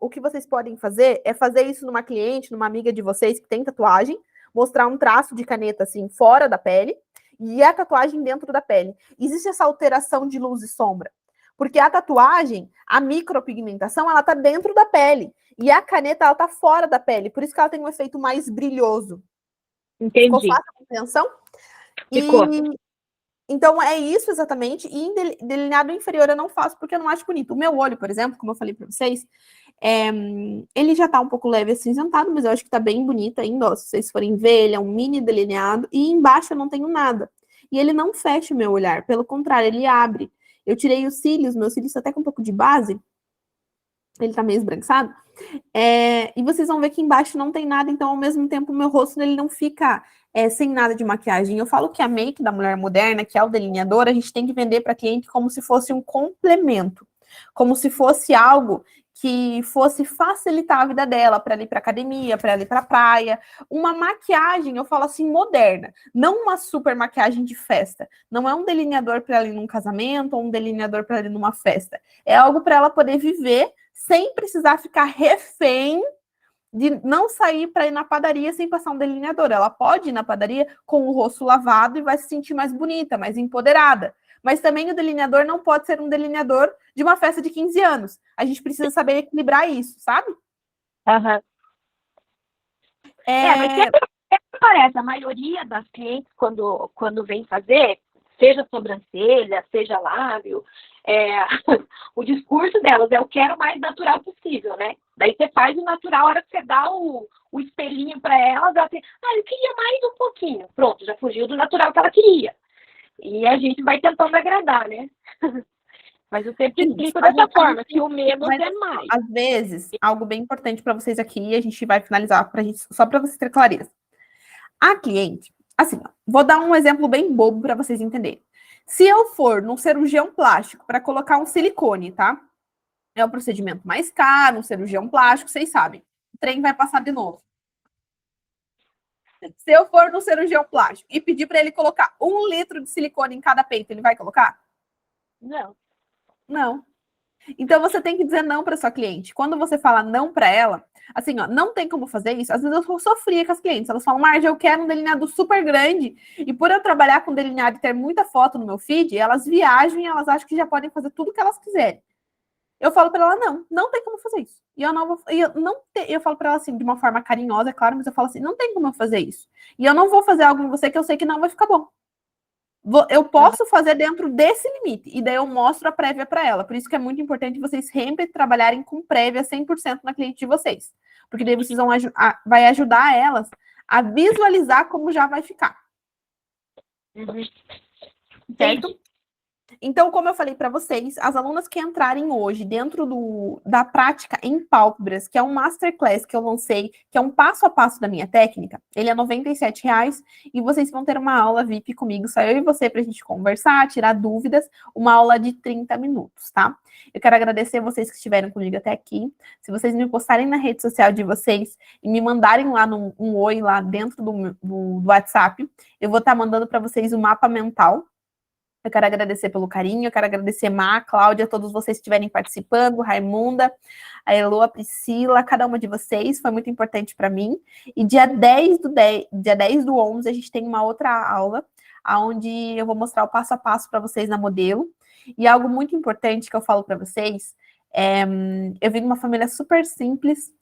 o que vocês podem fazer é fazer isso numa cliente, numa amiga de vocês que tem tatuagem, mostrar um traço de caneta assim, fora da pele, e a tatuagem dentro da pele. Existe essa alteração de luz e sombra. Porque a tatuagem, a micropigmentação, ela tá dentro da pele. E a caneta, ela tá fora da pele. Por isso que ela tem um efeito mais brilhoso. Ficou Entendi. fácil a compreensão? Ficou. Então, é isso exatamente. E em delineado inferior eu não faço porque eu não acho bonito. O meu olho, por exemplo, como eu falei para vocês, ele já tá um pouco leve acinzentado, mas eu acho que tá bem bonito ainda. Ó, se vocês forem ver, ele é um mini delineado. E embaixo eu não tenho nada. E ele não fecha o meu olhar. Pelo contrário, ele abre. Eu tirei os cílios, meus cílios até com um pouco de base. Ele tá meio esbranquiçado. E vocês vão ver que embaixo não tem nada, então ao mesmo tempo o meu rosto ele não fica sem nada de maquiagem. Eu falo que a make da mulher moderna, que é o delineador, a gente tem que vender para cliente como se fosse um complemento, como se fosse algo que fosse facilitar a vida dela para ir para academia, para ir para praia. Uma maquiagem, eu falo assim, moderna, não uma super maquiagem de festa. Não é um delineador para ela ir num casamento ou um delineador para ela ir numa festa. É algo para ela poder viver sem precisar ficar refém de não sair para ir na padaria sem passar um delineador. Ela pode ir na padaria com o rosto lavado e vai se sentir mais bonita, mais empoderada. Mas também o delineador não pode ser um delineador de uma festa de 15 anos. A gente precisa saber equilibrar isso, sabe? Uhum. Mas sempre aparece, a maioria das clientes, quando vem fazer, seja sobrancelha, seja lábio, o discurso delas é: eu quero o mais natural possível, né? Daí você faz o natural, a hora que você dá o espelhinho para elas, ela tem, eu queria mais um pouquinho. Pronto, já fugiu do natural que ela queria. E a gente vai tentando agradar, né? Mas eu sempre explico dessa forma, que o menos é mais. Às vezes, algo bem importante para vocês aqui, a gente vai finalizar só para vocês terem clareza. A cliente, assim, vou dar um exemplo bem bobo para vocês entenderem. Se eu for num cirurgião plástico para colocar um silicone, tá? É o procedimento mais caro, um cirurgião plástico, vocês sabem. O trem vai passar de novo. Se eu for no cirurgião plástico e pedir para ele colocar 1 litro de silicone em cada peito, ele vai colocar? Não. Não. Então você tem que dizer não para sua cliente. Quando você fala não para ela, assim, ó, não tem como fazer isso. Às vezes eu sofria com as clientes. Elas falam, Marge, eu quero um delineado super grande. E por eu trabalhar com delineado e ter muita foto no meu feed, elas viajam e elas acham que já podem fazer tudo que elas quiserem. Eu falo para ela, não tem como fazer isso. E eu não vou, eu falo para ela assim, de uma forma carinhosa, é claro, mas eu falo assim, não tem como eu fazer isso. E eu não vou fazer algo em você que eu sei que não vai ficar bom. Eu posso fazer dentro desse limite, e daí eu mostro a prévia para ela. Por isso que é muito importante vocês sempre trabalharem com prévia 100% na cliente de vocês. Porque daí vocês vai ajudar elas a visualizar como já vai ficar. Certo? Então, como eu falei para vocês, as alunas que entrarem hoje dentro da prática em pálpebras, que é um masterclass que eu lancei, que é um passo a passo da minha técnica, ele é R$ 97,00 e vocês vão ter uma aula VIP comigo, só eu e você, para a gente conversar, tirar dúvidas, uma aula de 30 minutos, tá? Eu quero agradecer vocês que estiveram comigo até aqui. Se vocês me postarem na rede social de vocês e me mandarem lá um oi lá dentro do WhatsApp, eu vou estar mandando para vocês o mapa mental. Eu quero agradecer pelo carinho, eu quero agradecer a Cláudia, todos vocês que estiverem participando, Raimunda, a Elo, a Priscila, cada uma de vocês, foi muito importante para mim. E dia 10 do 11, a gente tem uma outra aula, onde eu vou mostrar o passo a passo para vocês na modelo. E algo muito importante que eu falo para vocês, eu vim de uma família super simples,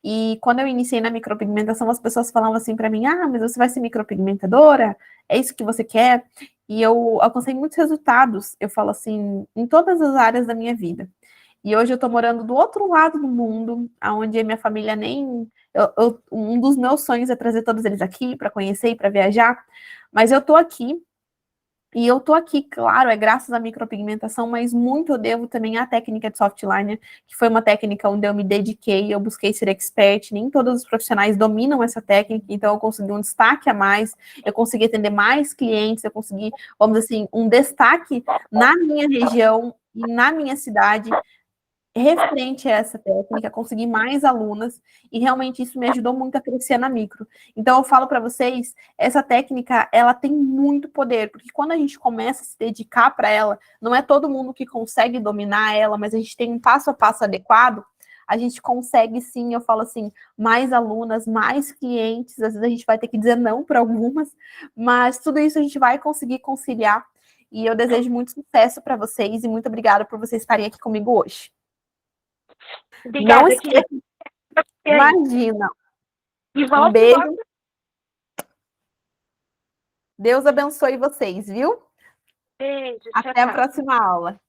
e quando eu iniciei na micropigmentação, as pessoas falavam assim para mim, mas você vai ser micropigmentadora? É isso que você quer? E eu alcancei muitos resultados, eu falo assim, em todas as áreas da minha vida. E hoje eu tô morando do outro lado do mundo, onde a minha família nem... um dos meus sonhos é trazer todos eles aqui para conhecer e para viajar, mas eu tô aqui. E eu tô aqui, claro, é graças à micropigmentação, mas muito eu devo também à técnica de softliner, que foi uma técnica onde eu me dediquei, eu busquei ser expert, nem todos os profissionais dominam essa técnica, então eu consegui um destaque a mais, eu consegui atender mais clientes, eu consegui, vamos dizer assim, um destaque na minha região e na minha cidade, referente a essa técnica, consegui mais alunas e realmente isso me ajudou muito a crescer na micro. Então eu falo para vocês, essa técnica, ela tem muito poder, porque quando a gente começa a se dedicar para ela, não é todo mundo que consegue dominar ela, mas a gente tem um passo a passo adequado, a gente consegue sim, eu falo assim, mais alunas, mais clientes, às vezes a gente vai ter que dizer não para algumas, mas tudo isso a gente vai conseguir conciliar e eu desejo muito sucesso para vocês e muito obrigada por vocês estarem aqui comigo hoje. Obrigada, Não esqueça. Imagina. Um beijo. Deus abençoe vocês, viu? Beijo. Até a próxima aula.